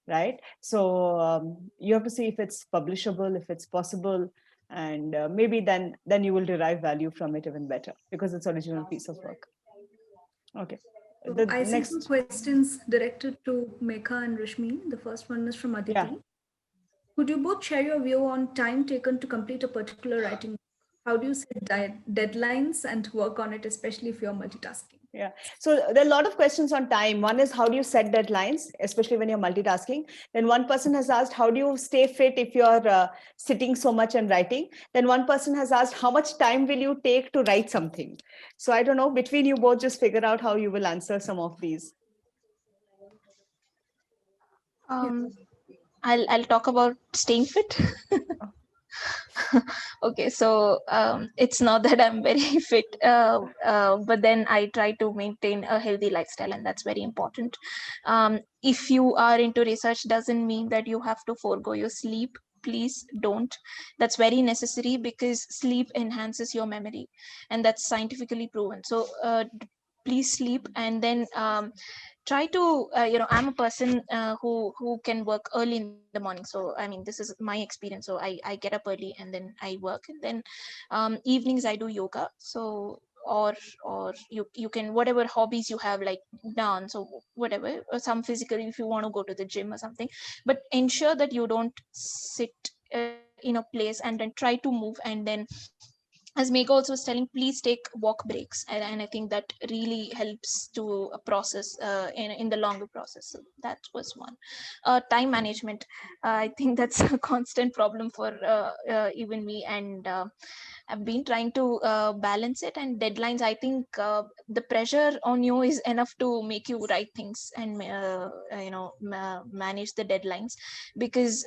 Right? So you have to see if it's publishable, if it's possible, and maybe then you will derive value from it even better, because it's original piece of work. Okay. So I see two questions directed to Megha and Rashmi. The first one is from Aditi. Yeah. Could you both share your view on time taken to complete a particular writing? How do you set deadlines and work on it, especially if you're multitasking? Yeah. So there are a lot of questions on time. One is, how do you set deadlines, especially when you're multitasking? Then one person has asked, how do you stay fit if you're sitting so much and writing? Then one person has asked, how much time will you take to write something? So I don't know, between you both, just figure out how you will answer some of these. I'll talk about staying fit. Okay, so it's not that I'm very fit, but then I try to maintain a healthy lifestyle, and that's very important. If you are into research, doesn't mean that you have to forego your sleep. Please don't. That's very necessary, because sleep enhances your memory, and that's scientifically proven. So please sleep, and then try to I'm a person who can work early in the morning. So I mean, this is my experience. So I get up early, and then I work, and then evenings I do yoga. So or you can, whatever hobbies you have, like dance or whatever, or some physical, if you want to go to the gym or something, but ensure that you don't sit in a place and then try to move. And then, as Megha also was telling, please take walk breaks, and I think that really helps to process in the longer process. So that was one. Time management, I think that's a constant problem for even me, and I've been trying to balance it. And deadlines, I think the pressure on you is enough to make you write things and manage the deadlines, because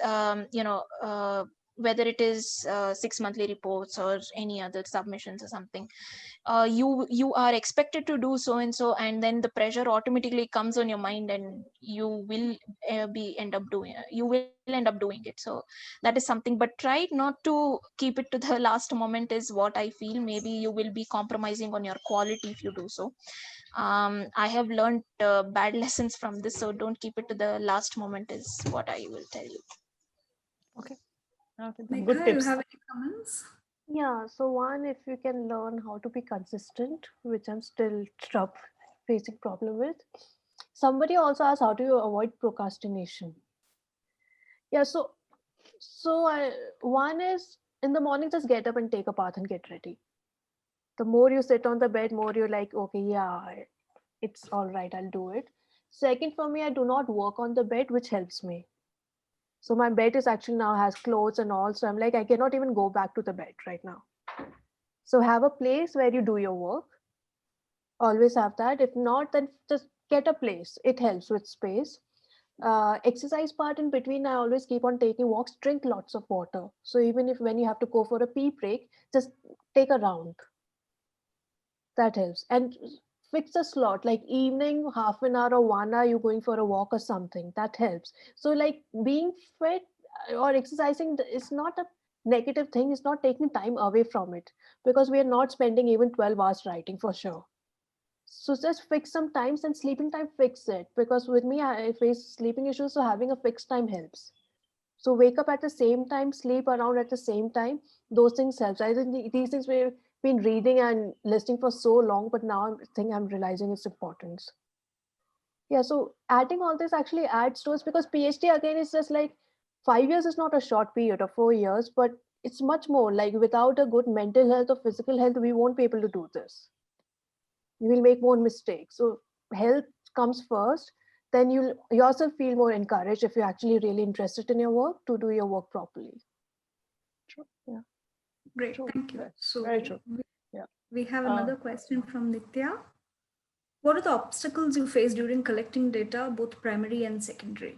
whether it is 6 monthly reports or any other submissions or something, you are expected to do so and so, and then the pressure automatically comes on your mind, and you will end up doing it. So that is something, but try not to keep it to the last moment, is what I feel. Maybe you will be compromising on your quality if you do so. I have learned bad lessons from this, so don't keep it to the last moment, is what I will tell you. Okay. Megha, Good tips. you have any comments? Yeah, so one, if you can learn how to be consistent, which I'm still facing problem with. Somebody also asked, how do you avoid procrastination? Yeah, so one is, in the morning, just get up and take a bath and get ready. The more you sit on the bed, more you're like, okay, yeah, it's all right, I'll do it. Second, for me, I do not work on the bed, which helps me. So my bed is actually now has clothes and all. So I'm like, I cannot even go back to the bed right now. So have a place where you do your work. Always have that. If not, then just get a place. It helps with space. Exercise part in between, I always keep on taking walks. Drink lots of water. So even if when you have to go for a pee break, just take a round. That helps. And fix a slot, like evening, half an hour or 1 hour, you're going for a walk or something. That helps. So like being fit or exercising is not a negative thing. It's not taking time away from it, because we are not spending even 12 hours writing for sure. So just fix some times, and sleeping time, fix it. Because with me, I face sleeping issues, so having a fixed time helps. So wake up at the same time, sleep around at the same time. Those things helps. I think these things we've been reading and listening for so long, but now I think I'm realizing its importance. Yeah, so adding all this actually adds to us, because PhD again is just like 5 years is not a short period, or 4 years, but it's much more. Like without a good mental health or physical health, we won't be able to do this. You will make more mistakes. So health comes first, then you'll yourself feel more encouraged if you're actually really interested in your work to do your work properly. True. Yeah. Great, True. thank you. Very- So very true. Yeah. we have another question from Nitya. What are the obstacles you face during collecting data, both primary and secondary?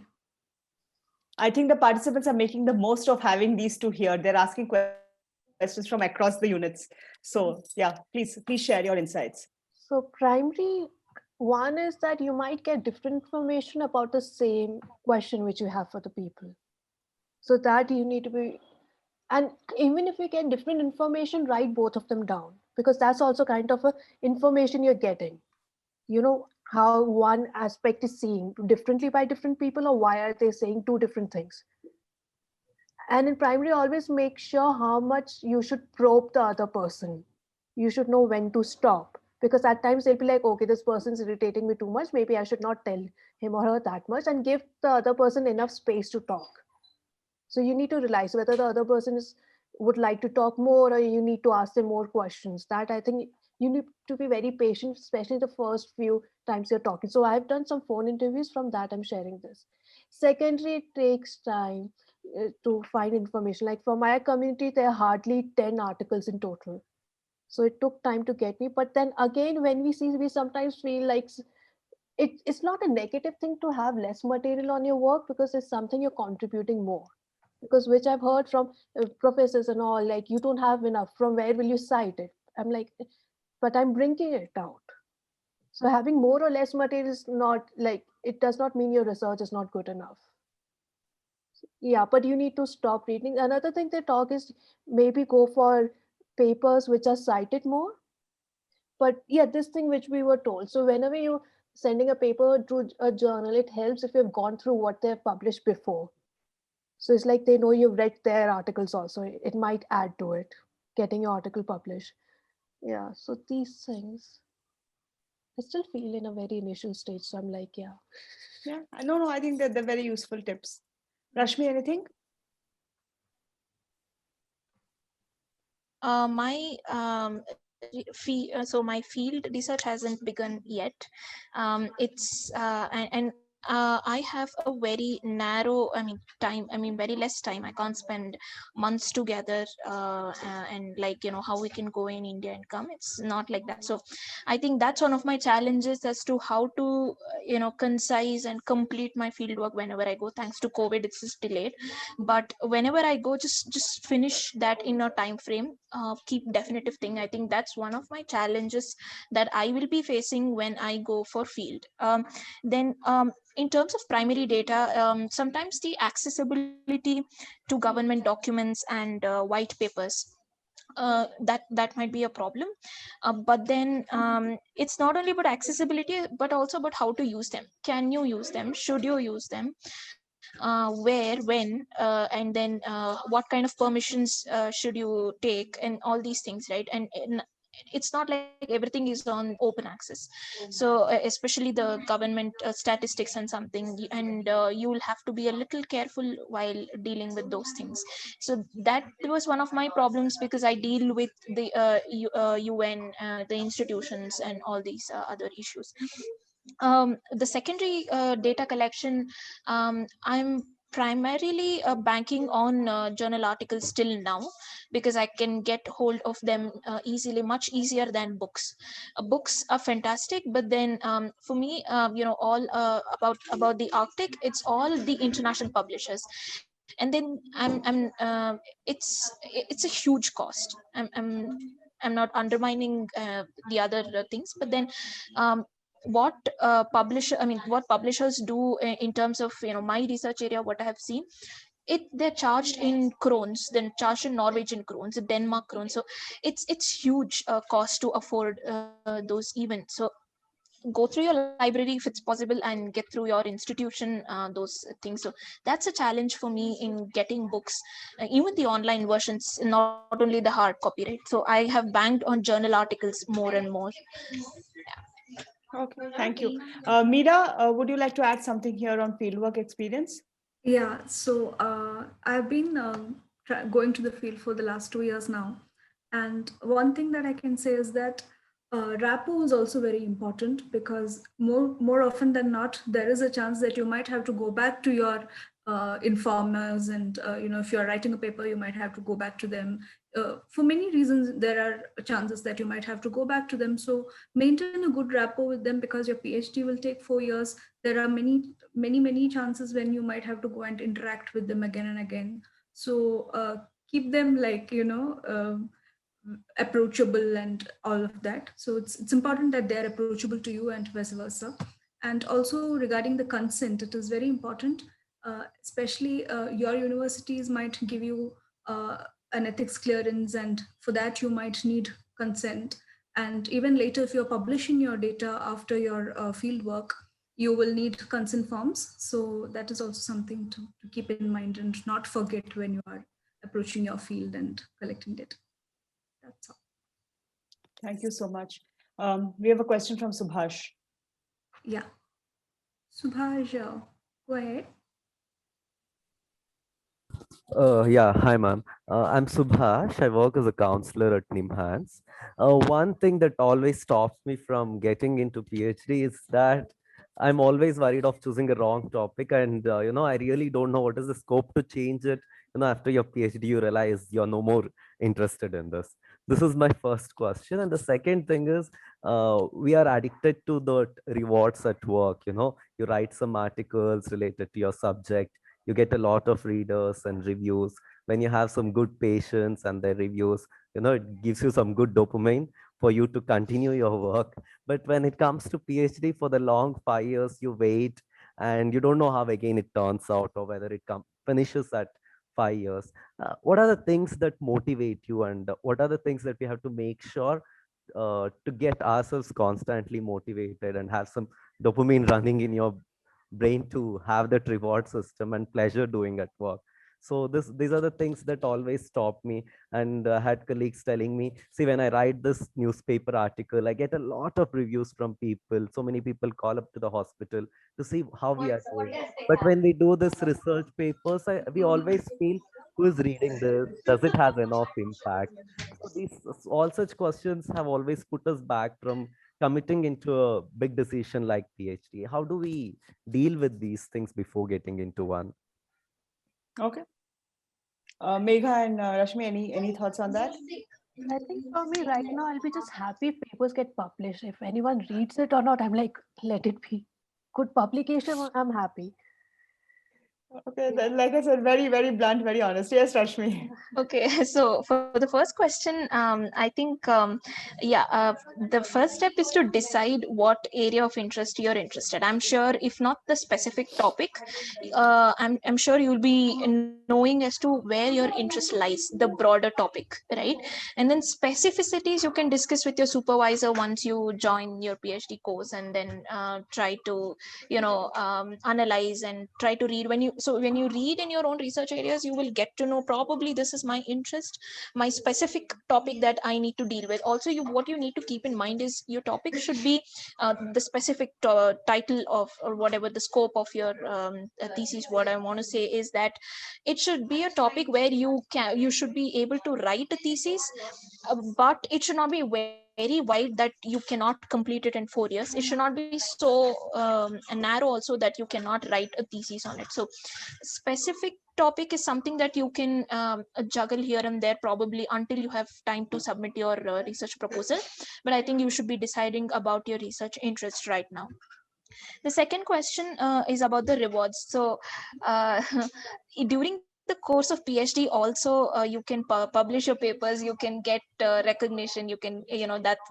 I think the participants are making the most of having these two here. They're asking questions from across the units. So yeah, please share your insights. So primary one is that you might get different information about the same question which you have for the people. So that you need to be, and even if you get different information, write both of them down, because that's also kind of a information you're getting. You know how one aspect is seen differently by different people, or why are they saying two different things. And in primary, always make sure how much you should probe the other person. You should know when to stop, because at times they'll be like, okay, this person's irritating me too much, maybe I should not tell him or her that much, and give the other person enough space to talk. So you need to realize whether the other person would like to talk more, or you need to ask them more questions. That I think you need to be very patient, especially the first few times you're talking. So I've done some phone interviews, from that I'm sharing this. Secondary, it takes time to find information. Like for my community, there are hardly 10 articles in total. So it took time to get me. But then again, when we see, we sometimes feel like it's not a negative thing to have less material on your work, because it's something you're contributing more. Because which I've heard from professors and all, like, you don't have enough, from where will you cite it? I'm like, but I'm bringing it out. So having more or less material is not like, it does not mean your research is not good enough. Yeah, but you need to stop reading. Another thing they talk is maybe go for papers which are cited more. But yeah, this thing which we were told, so whenever you sending a paper to a journal, it helps if you've gone through what they've published before. So it's like they know you've read their articles also. It might add to it, getting your article published. Yeah, so these things, I still feel in a very initial stage. So I'm like, yeah. Yeah, no, I think that they're very useful tips. Rashmi, anything? So my field research hasn't begun yet. It's and I have a very narrow, time. Very less time. I can't spend months together, and like, how we can go in India and come. It's not like that. So I think that's one of my challenges as to how to, concise and complete my field work whenever I go. Thanks to COVID, it's just delayed. But whenever I go, just finish that in a time frame. Keep definitive thing. I think that's one of my challenges that I will be facing when I go for field. Then in terms of primary data, sometimes the accessibility to government documents and white papers, that might be a problem. But then it's not only about accessibility, but also about how to use them. Can you use them? Should you use them? Where, when, and then what kind of permissions should you take, and all these things, right? And it's not like everything is on open access. So especially the government statistics and something, and you will have to be a little careful while dealing with those things. So that was one of my problems, because I deal with the UN, the institutions, and all these other issues. The secondary data collection, I'm primarily banking on journal articles till now, because I can get hold of them easily, much easier than books. Books are fantastic, but then for me, all about the Arctic, it's all the international publishers. And then it's a huge cost. I'm I'm not undermining the other things, but then what what publishers do in terms of my research area, what I have seen, they're charged in crowns, then charged in Norwegian crowns, Denmark crowns. So it's huge cost to afford those events. So go through your library if it's possible and get through your institution those things. So that's a challenge for me in getting books, even the online versions, not only the hard copy, right? So I have banked on journal articles more and more. Okay, thank you. Meera, would you like to add something here on fieldwork experience? Yeah, so I've been going to the field for the last 2 years now. And one thing that I can say is that rapport is also very important, because more often than not, there is a chance that you might have to go back to your informers, and if you're writing a paper, you might have to go back to them. For many reasons, there are chances that you might have to go back to them. So maintain a good rapport with them, because your PhD will take 4 years. There are many chances when you might have to go and interact with them again and again. So keep them approachable and all of that. So it's important that they're approachable to you and vice versa. And also regarding the consent, it is very important, especially your universities might give you an ethics clearance, and for that you might need consent. And even later, if you're publishing your data after your field work, you will need consent forms. So that is also something to keep in mind and not forget when you are approaching your field and collecting data. That's all. Thank you so much. We have a question from Subhash. Yeah. Subhash, go ahead. Yeah, hi, ma'am. I'm Subhash. I work as a counselor at NIMHANS. One thing that always stops me from getting into PhD is that I'm always worried of choosing a wrong topic, and I really don't know what is the scope to change it. After your PhD, you realize you're no more interested in this. This is my first question, and the second thing is, we are addicted to the rewards at work. You write some articles related to your subject, you get a lot of readers and reviews. When you have some good patients and their reviews, it gives you some good dopamine for you to continue your work. But when it comes to PhD, for the long 5 years, you wait and you don't know how again it turns out, or whether it finishes at 5 years. What are the things that motivate you, and what are the things that we have to make sure to get ourselves constantly motivated and have some dopamine running in your brain to have that reward system and pleasure doing at work? So these are the things that always stop me. And I had colleagues telling me, see, when I write this newspaper article, I get a lot of reviews from people. So many people call up to the hospital to see how we are doing. But when we do this research papers, we always feel, who is reading this? Does it have enough impact? So these all such questions have always put us back from committing into a big decision like PhD. How do we deal with these things before getting into one? Okay. Megha and Rashmi, any thoughts on that? I think for me right now, I'll be just happy if papers get published. If anyone reads it or not, I'm like, let it be. Good publication, I'm happy. Okay, then, like I said, very, very blunt, very honest. Yes, Rashmi. Okay, so for the first question, I think, the first step is to decide what area of interest you're interested. I'm sure, if not the specific topic, I'm sure you'll be knowing as to where your interest lies, the broader topic, right? And then specificities you can discuss with your supervisor once you join your PhD course, and then try to, analyze and try to read. When you read in your own research areas, you will get to know, probably this is my interest, my specific topic that I need to deal with. Also, what you need to keep in mind is your topic should be the specific title of, or whatever the scope of your thesis. What I want to say is that it should be a topic where you should be able to write a thesis, but it should not be very wide that you cannot complete it in 4 years. It should not be so narrow also that you cannot write a thesis on it. So specific topic is something that you can juggle here and there, probably until you have time to submit your research proposal. But I think you should be deciding about your research interest right now. The second question is about the rewards. So during the course of PhD also you can publish your papers, you can get recognition, you can,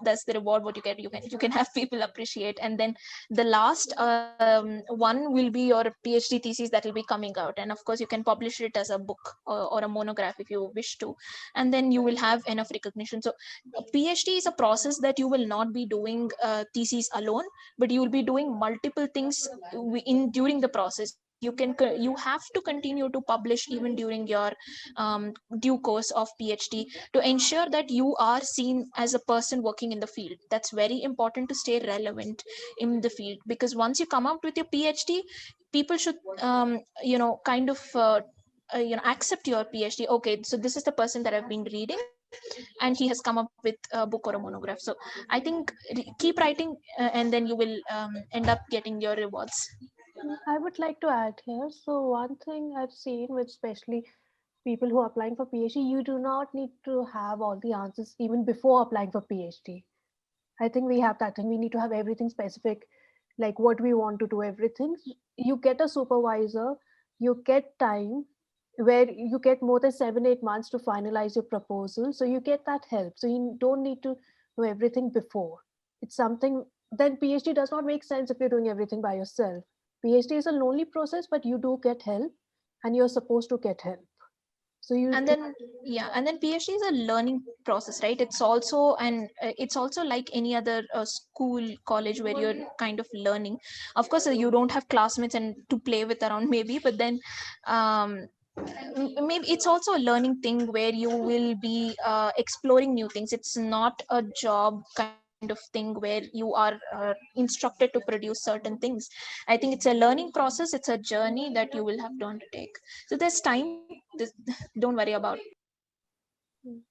that's the reward what you get. You can have people appreciate, and then the last one will be your PhD thesis that will be coming out, and of course you can publish it as a book or a monograph if you wish to, and then you will have enough recognition. So a PhD is a process that you will not be doing thesis alone, but you will be doing multiple things during the process. You have to continue to publish even during your due course of PhD, to ensure that you are seen as a person working in the field. That's very important to stay relevant in the field, because once you come out with your PhD, people should kind of accept your PhD. Okay, so this is the person that I've been reading, and he has come up with a book or a monograph. So I think keep writing, and then you will end up getting your rewards. I would like to add here. So one thing I've seen, with especially people who are applying for PhD, you do not need to have all the answers even before applying for PhD. I think we have that thing. We need to have everything specific, like what we want to do, everything. You get a supervisor, you get time where you get more than 7-8 months to finalize your proposal. So you get that help. So you don't need to know everything before. It's something, then PhD does not make sense if you're doing everything by yourself. PhD is a lonely process, but you do get help, and you're supposed to get help. So you and then PhD is a learning process, right? It's also like any other school, college, where you're kind of learning. Of course you don't have classmates and to play with around maybe, but then maybe it's also a learning thing where you will be exploring new things. It's not a job kind of thing where you are instructed to produce certain things. I think it's a learning process, it's a journey that you will have to undertake. So there's time. Don't worry about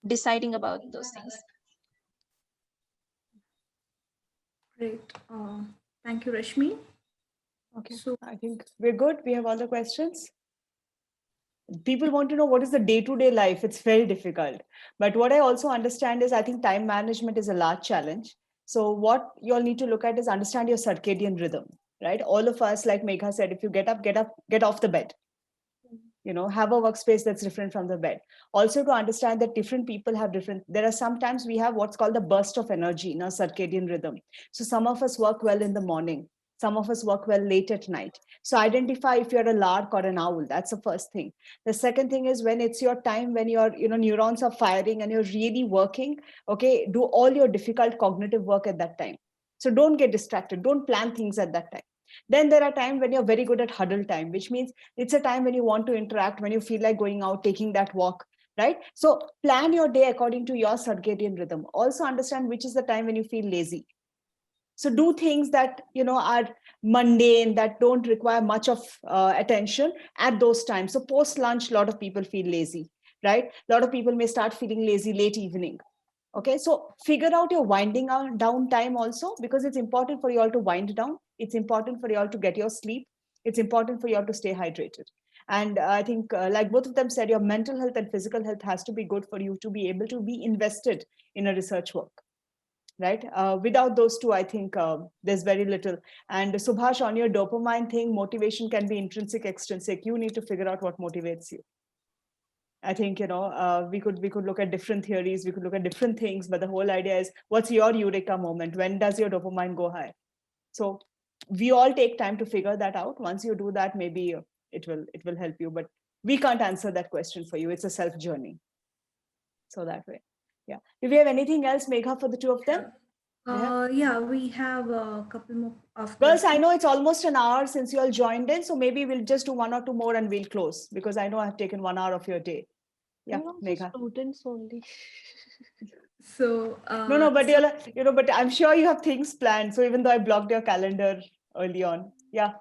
deciding about those things. Great. Thank you, Rashmi. Okay, So I think we're good. We have all the questions. People want to know what is the day-to-day life. It's very difficult. But what I also understand is I think time management is a large challenge. So what you all need to look at is understand your circadian rhythm, right? All of us, like Megha said, if you get up, get off the bed. Have a workspace that's different from the bed. Also, to understand that different people have there are sometimes we have what's called the burst of energy in our circadian rhythm. So some of us work well in the morning, some of us work well late at night. So identify if you're a lark or an owl. That's the first thing. The second thing is when it's your time, when your neurons are firing and you're really working, okay, do all your difficult cognitive work at that time. So don't get distracted. Don't plan things at that time. Then there are times when you're very good at huddle time, which means it's a time when you want to interact, when you feel like going out, taking that walk, right? So plan your day according to your circadian rhythm. Also understand which is the time when you feel lazy. So do things that are mundane, that don't require much of attention at those times. So post lunch, a lot of people feel lazy, right? A lot of people may start feeling lazy late evening. Okay, so figure out your winding down time also, because it's important for you all to wind down. It's important for you all to get your sleep. It's important for you all to stay hydrated. And I think like both of them said, your mental health and physical health has to be good for you to be able to be invested in a research work. Right? Without those two, I think there's very little. And Subhash, on your dopamine thing, motivation can be intrinsic, extrinsic. You need to figure out what motivates you. I think, we could look at different theories, we could look at different things, but the whole idea is what's your eureka moment? When does your dopamine go high? So we all take time to figure that out. Once you do that, maybe it will help you, but we can't answer that question for you. It's a self journey. So that way. Yeah. Do we have anything else, Megha, for the two of them? Yeah, we have a couple more of Girls, I know it's almost an hour since you all joined in, so maybe we'll just do 1 or 2 more and we'll close, because I know I've taken 1 hour of your day. Yeah, Megha. Students only. So no, but but I'm sure you have things planned. So even though I blocked your calendar early on, yeah.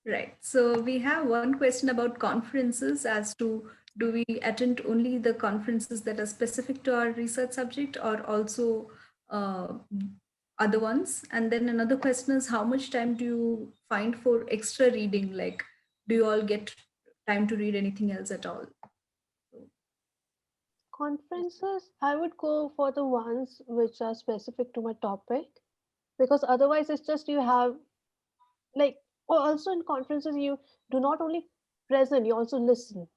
Right. So we have one question about conferences, as to do we attend only the conferences that are specific to our research subject, or also other ones? And then another question is, how much time do you find for extra reading? Like, do you all get time to read anything else at all? Conferences, I would go for the ones which are specific to my topic, because otherwise it's just you have also in conferences you do not only present, you also listen.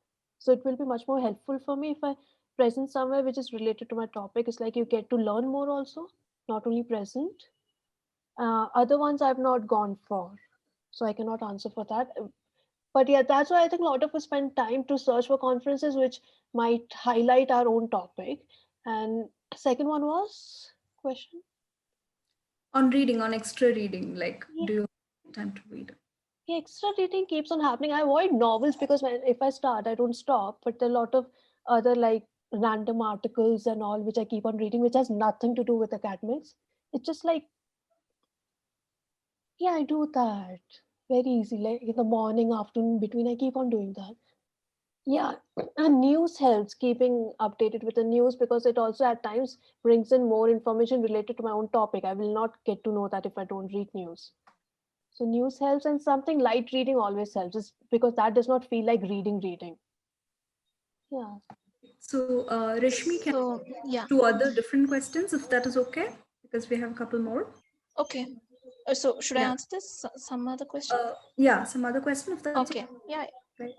So it will be much more helpful for me if I present somewhere which is related to my topic. It's like you get to learn more also, not only present. Other ones I've not gone for, so I cannot answer for that. But yeah, that's why I think a lot of us spend time to search for conferences which might highlight our own topic. And second one was question. On reading, on extra reading, like, Yeah. do you have time to read? Yeah, extra reading keeps on happening. I avoid novels because if I start, I don't stop. But there are a lot of other like random articles and all which I keep on reading, which has nothing to do with academics. It's just like, yeah, I do that very easy. Like in the morning, afternoon, between, I keep on doing that. Yeah, and news helps keeping updated with the news because it also at times brings in more information related to my own topic. I will not get to know that if I don't read news. So news helps, and something light reading always helps, is because that does not feel like reading. Yeah. So, Rishmi, can So yeah, two other different questions if that is okay? Because we have a couple more. okay. So should I Yeah. answer this? Some other question? Yeah, some other question if that's Okay. Yeah. okay.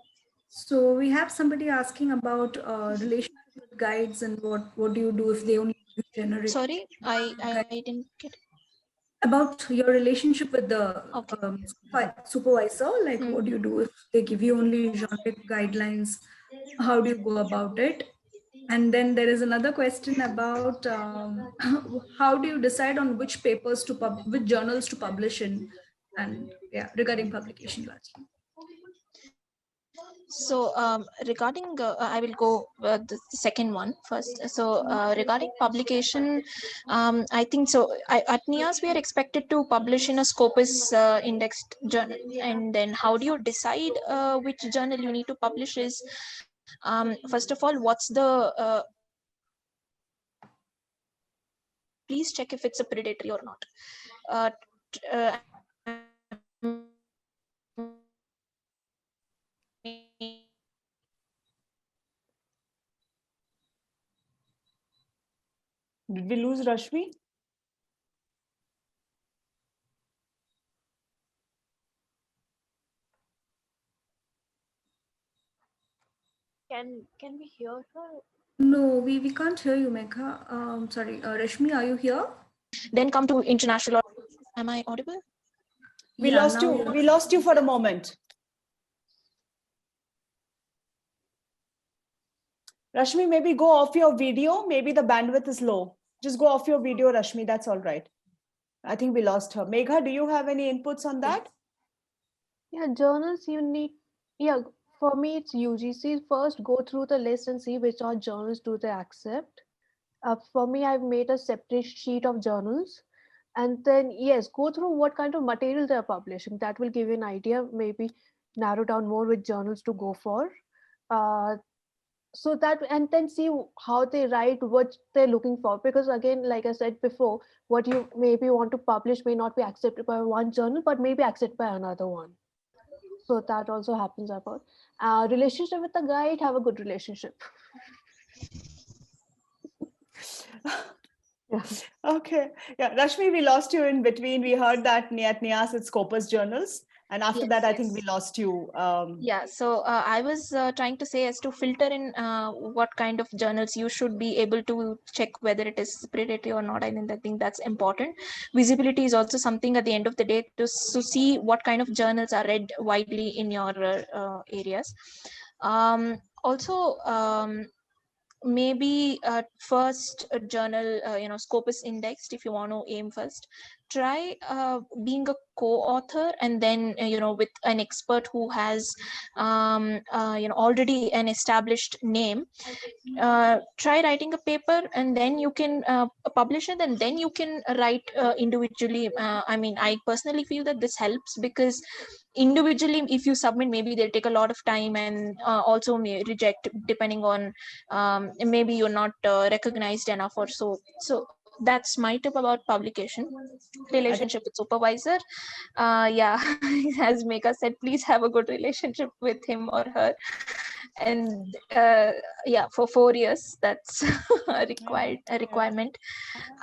So we have somebody asking about relationship with guides and what do you do if they only generate Sorry, I didn't get. about your relationship with the Okay. supervisor, like what do you do if they give you only generic guidelines? How do you go about it? And then there is another question about how do you decide on which papers to which journals to publish in, and yeah, regarding publication largely. So regarding, I will go the second one first. So regarding publication, I think so. At NIAS, we are expected to publish in a Scopus indexed journal, and then how do you decide which journal you need to publish? Is first of all, what's the please check if it's a predatory or not. Did we lose Rashmi? Can we hear her? No, we can't hear you, Megha. Sorry, Rashmi, are you here? Then come to international. Am I audible? We Yeah, lost now you. We lost you for a moment. Rashmi, maybe go off your video. Maybe the bandwidth is low. Just go off your video, Rashmi. That's all right. I think we lost her. Megha, do you have any inputs on that? Yeah, journals you need. Yeah, for me it's UGC. First, go through the list and see which all journals do they accept. For me, I've made a separate sheet of journals, and then yes, go through what kind of material they're publishing. That will give you an idea. Maybe narrow down more which journals to go for. So that, and then see how they write, what they're looking for, because again, like I said before, what you maybe want to publish may not be accepted by one journal but may be accepted by another one. So that also happens about relationship with the guide. Have a good relationship. Yeah. Okay. Yeah, Rashmi, we lost you in between. We heard that at NIAS it's Scopus journals. And after that, I think we lost you. Yeah, so I was trying to say as to filter in what kind of journals you should be able to check whether it is predatory or not. I think that's important. Visibility is also something at the end of the day to see what kind of journals are read widely in your areas. Also, maybe first journal, Scopus indexed if you want to aim first. Try being a co-author, and then with an expert who has already an established name. Try writing a paper, and then you can publish it, and then you can write individually. I personally feel that this helps because individually if you submit, maybe they'll take a lot of time, and also may reject depending on maybe you're not recognized enough or so that's my tip about publication. Relationship with supervisor, yeah, as Megha said, please have a good relationship with him or her, and yeah, for 4 years that's a requirement.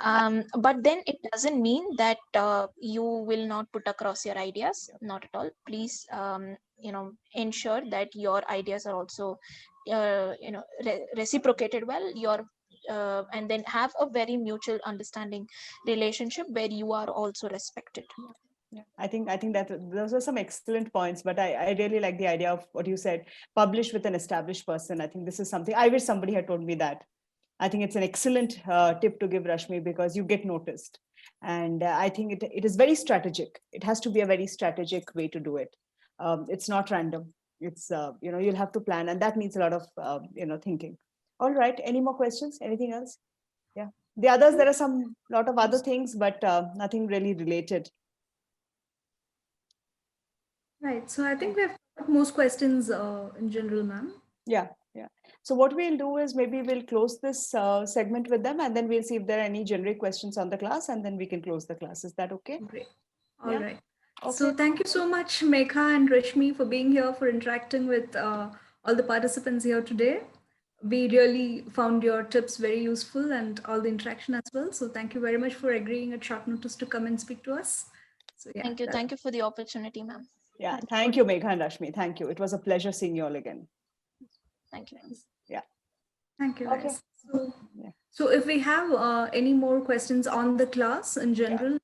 But then it doesn't mean that you will not put across your ideas, not at all. Please ensure that your ideas are also reciprocated well, and then have a very mutual understanding relationship where you are also respected. Yeah, I think that those are some excellent points, but I really like the idea of what you said, publish with an established person. I think this is something I wish somebody had told me that. I think it's an excellent tip to give, Rashmi, because you get noticed. And I think it is very strategic. It has to be a very strategic way to do it. It's not random. It's, you'll have to plan, and that needs a lot of, thinking. All right. Any more questions? Anything else? Yeah. The others, there are lot of other things, but nothing really related. Right. So I think we have got most questions in general, ma'am. Yeah. So what we'll do is maybe we'll close this segment with them, and then we'll see if there are any generic questions on the class, and then we can close the class. Is that okay? Great. All Yeah. right. Okay. So thank you so much, Megha and Rashmi, for being here, for interacting with all the participants here today. We really found your tips very useful and all the interaction as well. So thank you very much for agreeing at short notice to come and speak to us. So yeah. Thank you for the opportunity, ma'am. Yeah, thank you, Megha and Rashmi. Thank you. It was a pleasure seeing you all again. Thank you. Yeah. Thank you, Okay. guys. So if we have any more questions on the class in general,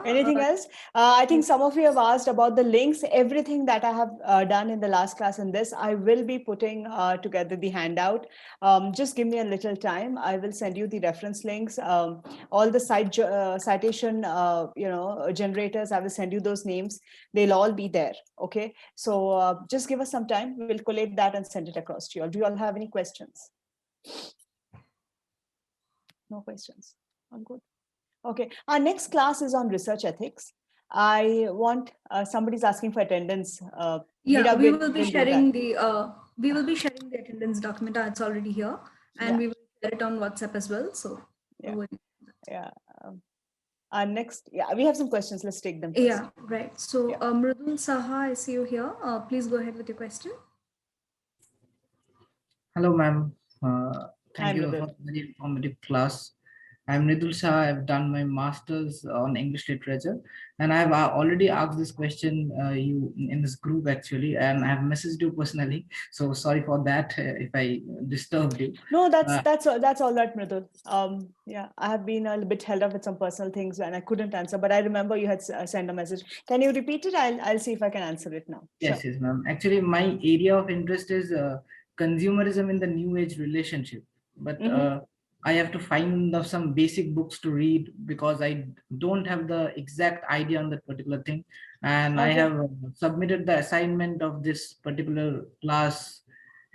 anything else? I think some of you have asked about the links. Everything that I have done in the last class and this, I will be putting together the handout. Just give me a little time. I will send you the reference links. All the citation, generators, I will send you those names. They'll all be there. Okay. So just give us some time. We will collate that and send it across to you all. Do you all have any questions? No questions. All good. Okay, our next class is on research ethics. I want somebody's asking for attendance. Yeah, we will be sharing the attendance document. It's already here, and we will share it on WhatsApp as well. So Our next, we have some questions. Let's take them first. Yeah, right. So Mridul Saha, I see you here. Please go ahead with your question. Hello, ma'am. Thank you for the very informative class. I'm Mridul Shah. I've done my master's on English literature, and I've already asked this question you in this group actually, and I've messaged you personally. So sorry for that if I disturbed you. No, that's all right, Mridul. I have been a bit held up with some personal things and I couldn't answer, but I remember you had sent a message. Can you repeat it? I'll see if I can answer it now. Yes, yes, ma'am. Actually, my area of interest is consumerism in the new age relationship, but I have to find some basic books to read because I don't have the exact idea on that particular thing. And I have submitted the assignment of this particular class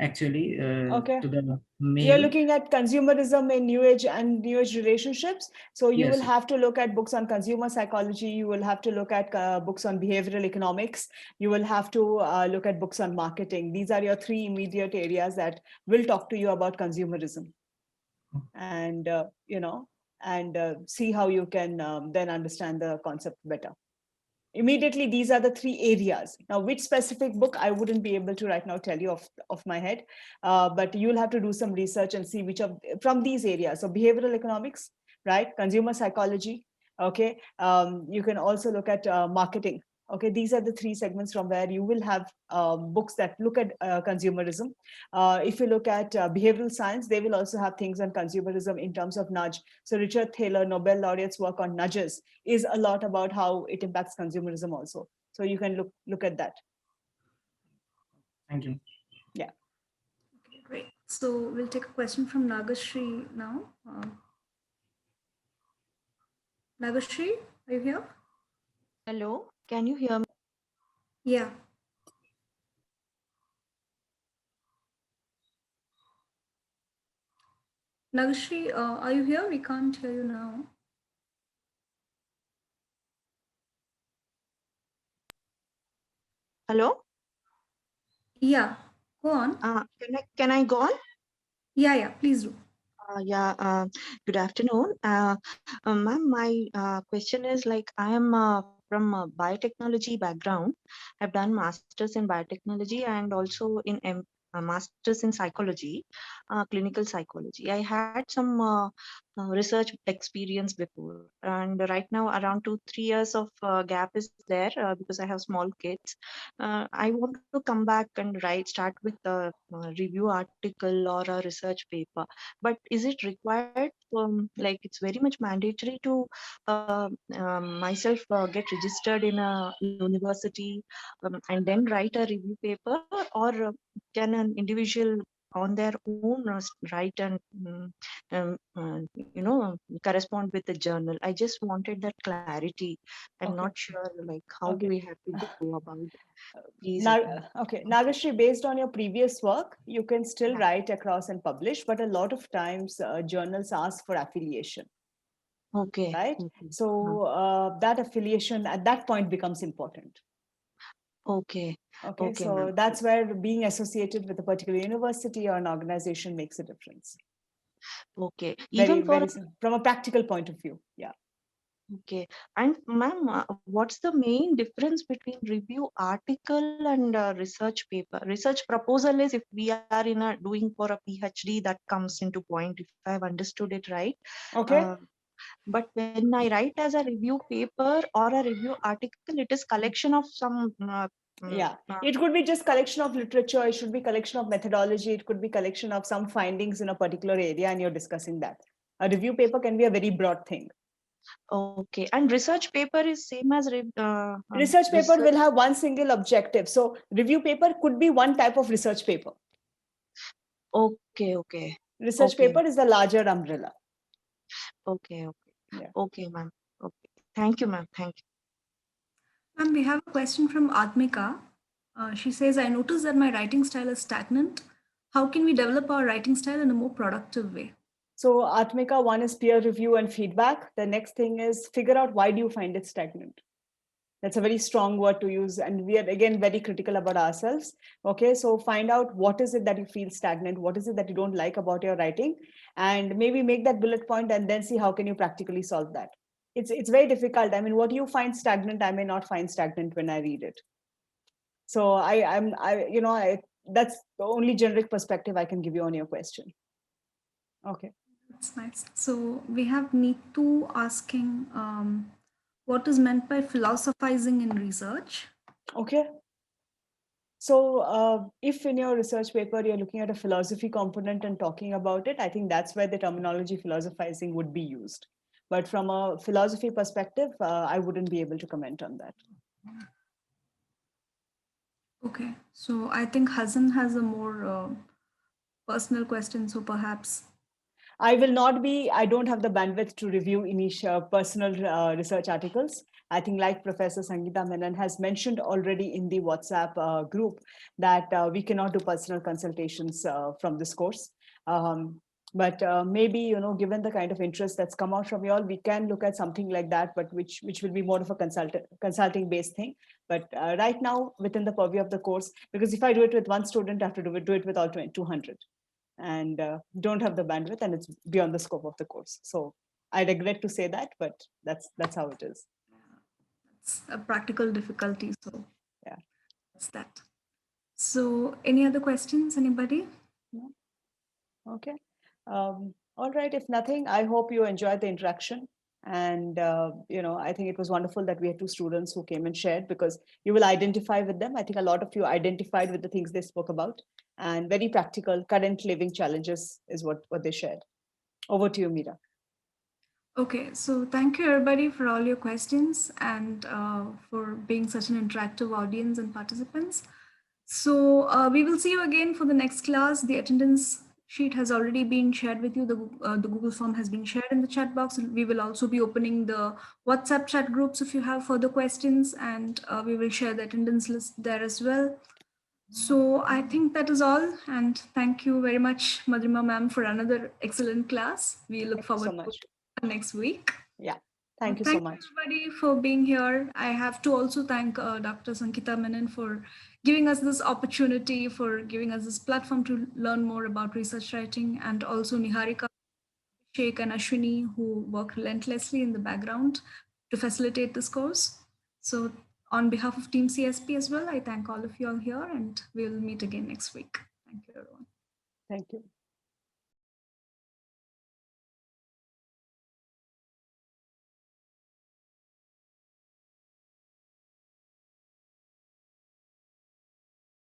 actually to the mail. You're looking at consumerism in new age and new age relationships. So you will have to look at books on consumer psychology. You will have to look at books on behavioral economics. You will have to look at books on marketing. These are your three immediate areas that will talk to you about consumerism. And see how you can then understand the concept better. Immediately, these are the three areas. Now, which specific book I wouldn't be able to right now tell you off my head, but you'll have to do some research and see which of from these areas. So behavioral economics, right? Consumer psychology. Okay. You can also look at marketing. Okay, these are the three segments from where you will have books that look at consumerism. If you look at behavioral science, they will also have things on consumerism in terms of nudge. So Richard Thaler, Nobel laureate's work on nudges is a lot about how it impacts consumerism also. So you can look at that. Thank you. Yeah. Okay, great. So we'll take a question from Nagashri now. Nagashri, are you here? Hello, can you hear me? Yeah. Nagashri, are you here? We can't hear you now. Hello? Yeah, go on. Can I go on? Yeah, please do. Good afternoon. Ma'am, my question is like I am from a biotechnology background. I've done masters in biotechnology and also in a master's in psychology, clinical psychology. I had some research experience before, and right now around 2-3 years of gap is there because I have small kids. I want to come back and start with a review article or a research paper. But is it required? Like it's very much mandatory to myself get registered in a university and then write a review paper, or can an individual on their own write and correspond with the journal? I just wanted that clarity. I'm Okay. not sure like how do Okay. we have to go about it? Please. Okay, Nagashri, based on your previous work, you can still Yeah. write across and publish, but a lot of times journals ask for affiliation, Okay. right? Okay. So that affiliation at that point becomes important. Okay. Okay, Okay, so ma'am. that's where being associated with a particular university or an organization makes a difference. Okay. Very, Even for very, from a practical point of view. Yeah. okay. And ma'am, what's the main difference between review article and research paper? Research proposal is if we are in a doing for a PhD, that comes into point, if I've understood it right. Okay. But when I write as a review paper or a review article, it is collection of some Yeah, it could be just collection of literature, it should be collection of methodology, it could be collection of some findings in a particular area and you're discussing that. A review paper can be a very broad thing. Okay, and research paper is same as research paper will have one single objective. So review paper could be one type of research paper. Okay, okay. Research Okay. paper is the larger umbrella. Okay, okay. Yeah. Okay, ma'am. Okay. Thank you, ma'am. Thank you. Ma'am, we have a question from Atmika. She says, I noticed that my writing style is stagnant. How can we develop our writing style in a more productive way? So Atmika, one is peer review and feedback. The next thing is figure out why do you find it stagnant? That's a very strong word to use. And we are, again, very critical about ourselves. Okay, so find out what is it that you feel stagnant? What is it that you don't like about your writing? And maybe make that bullet point and then see how can you practically solve that. It's very difficult. I mean, what you find stagnant, I may not find stagnant when I read it. So that's the only generic perspective I can give you on your question. Okay. That's nice. So we have Neetu asking, what is meant by philosophizing in research? Okay. So if in your research paper, you're looking at a philosophy component and talking about it, I think that's where the terminology philosophizing would be used. But from a philosophy perspective, I wouldn't be able to comment on that. Okay. So I think Hasan has a more personal question. So perhaps I don't have the bandwidth to review initial personal research articles. I think like Professor Sangeeta Menon has mentioned already in the WhatsApp group that we cannot do personal consultations from this course. But maybe, given the kind of interest that's come out from you all, we can look at something like that, but which will be more of a consulting based thing. But right now, within the purview of the course, because if I do it with one student, I have to do it with all 200. And don't have the bandwidth, and it's beyond the scope of the course. So I regret to say that, but that's how it is. It's a practical difficulty. So yeah, that's that. So any other questions, anybody? No? Okay. All right. If nothing, I hope you enjoyed the interaction. And, I think it was wonderful that we had two students who came and shared, because you will identify with them. I think a lot of you identified with the things they spoke about, and very practical current living challenges is what they shared. Over to you, Meera. Okay, so thank you everybody for all your questions and for being such an interactive audience and participants. So we will see you again for the next class. The attendance sheet has already been shared with you. The Google form has been shared in the chat box. And we will also be opening the WhatsApp chat groups if you have further questions, and we will share the attendance list there as well. So I think that is all. And thank you very much, Madhurima ma'am, for another excellent class. We look forward to next week. Yeah, thank you so much. Everybody for being here. I have to also thank Dr. Sangeeta Menon for giving us this opportunity, for giving us this platform to learn more about research writing, and also Niharika, Sheikh, and Ashwini, who work relentlessly in the background to facilitate this course. So on behalf of Team CSP as well, I thank all of you all here, and we'll meet again next week. Thank you. Thank you.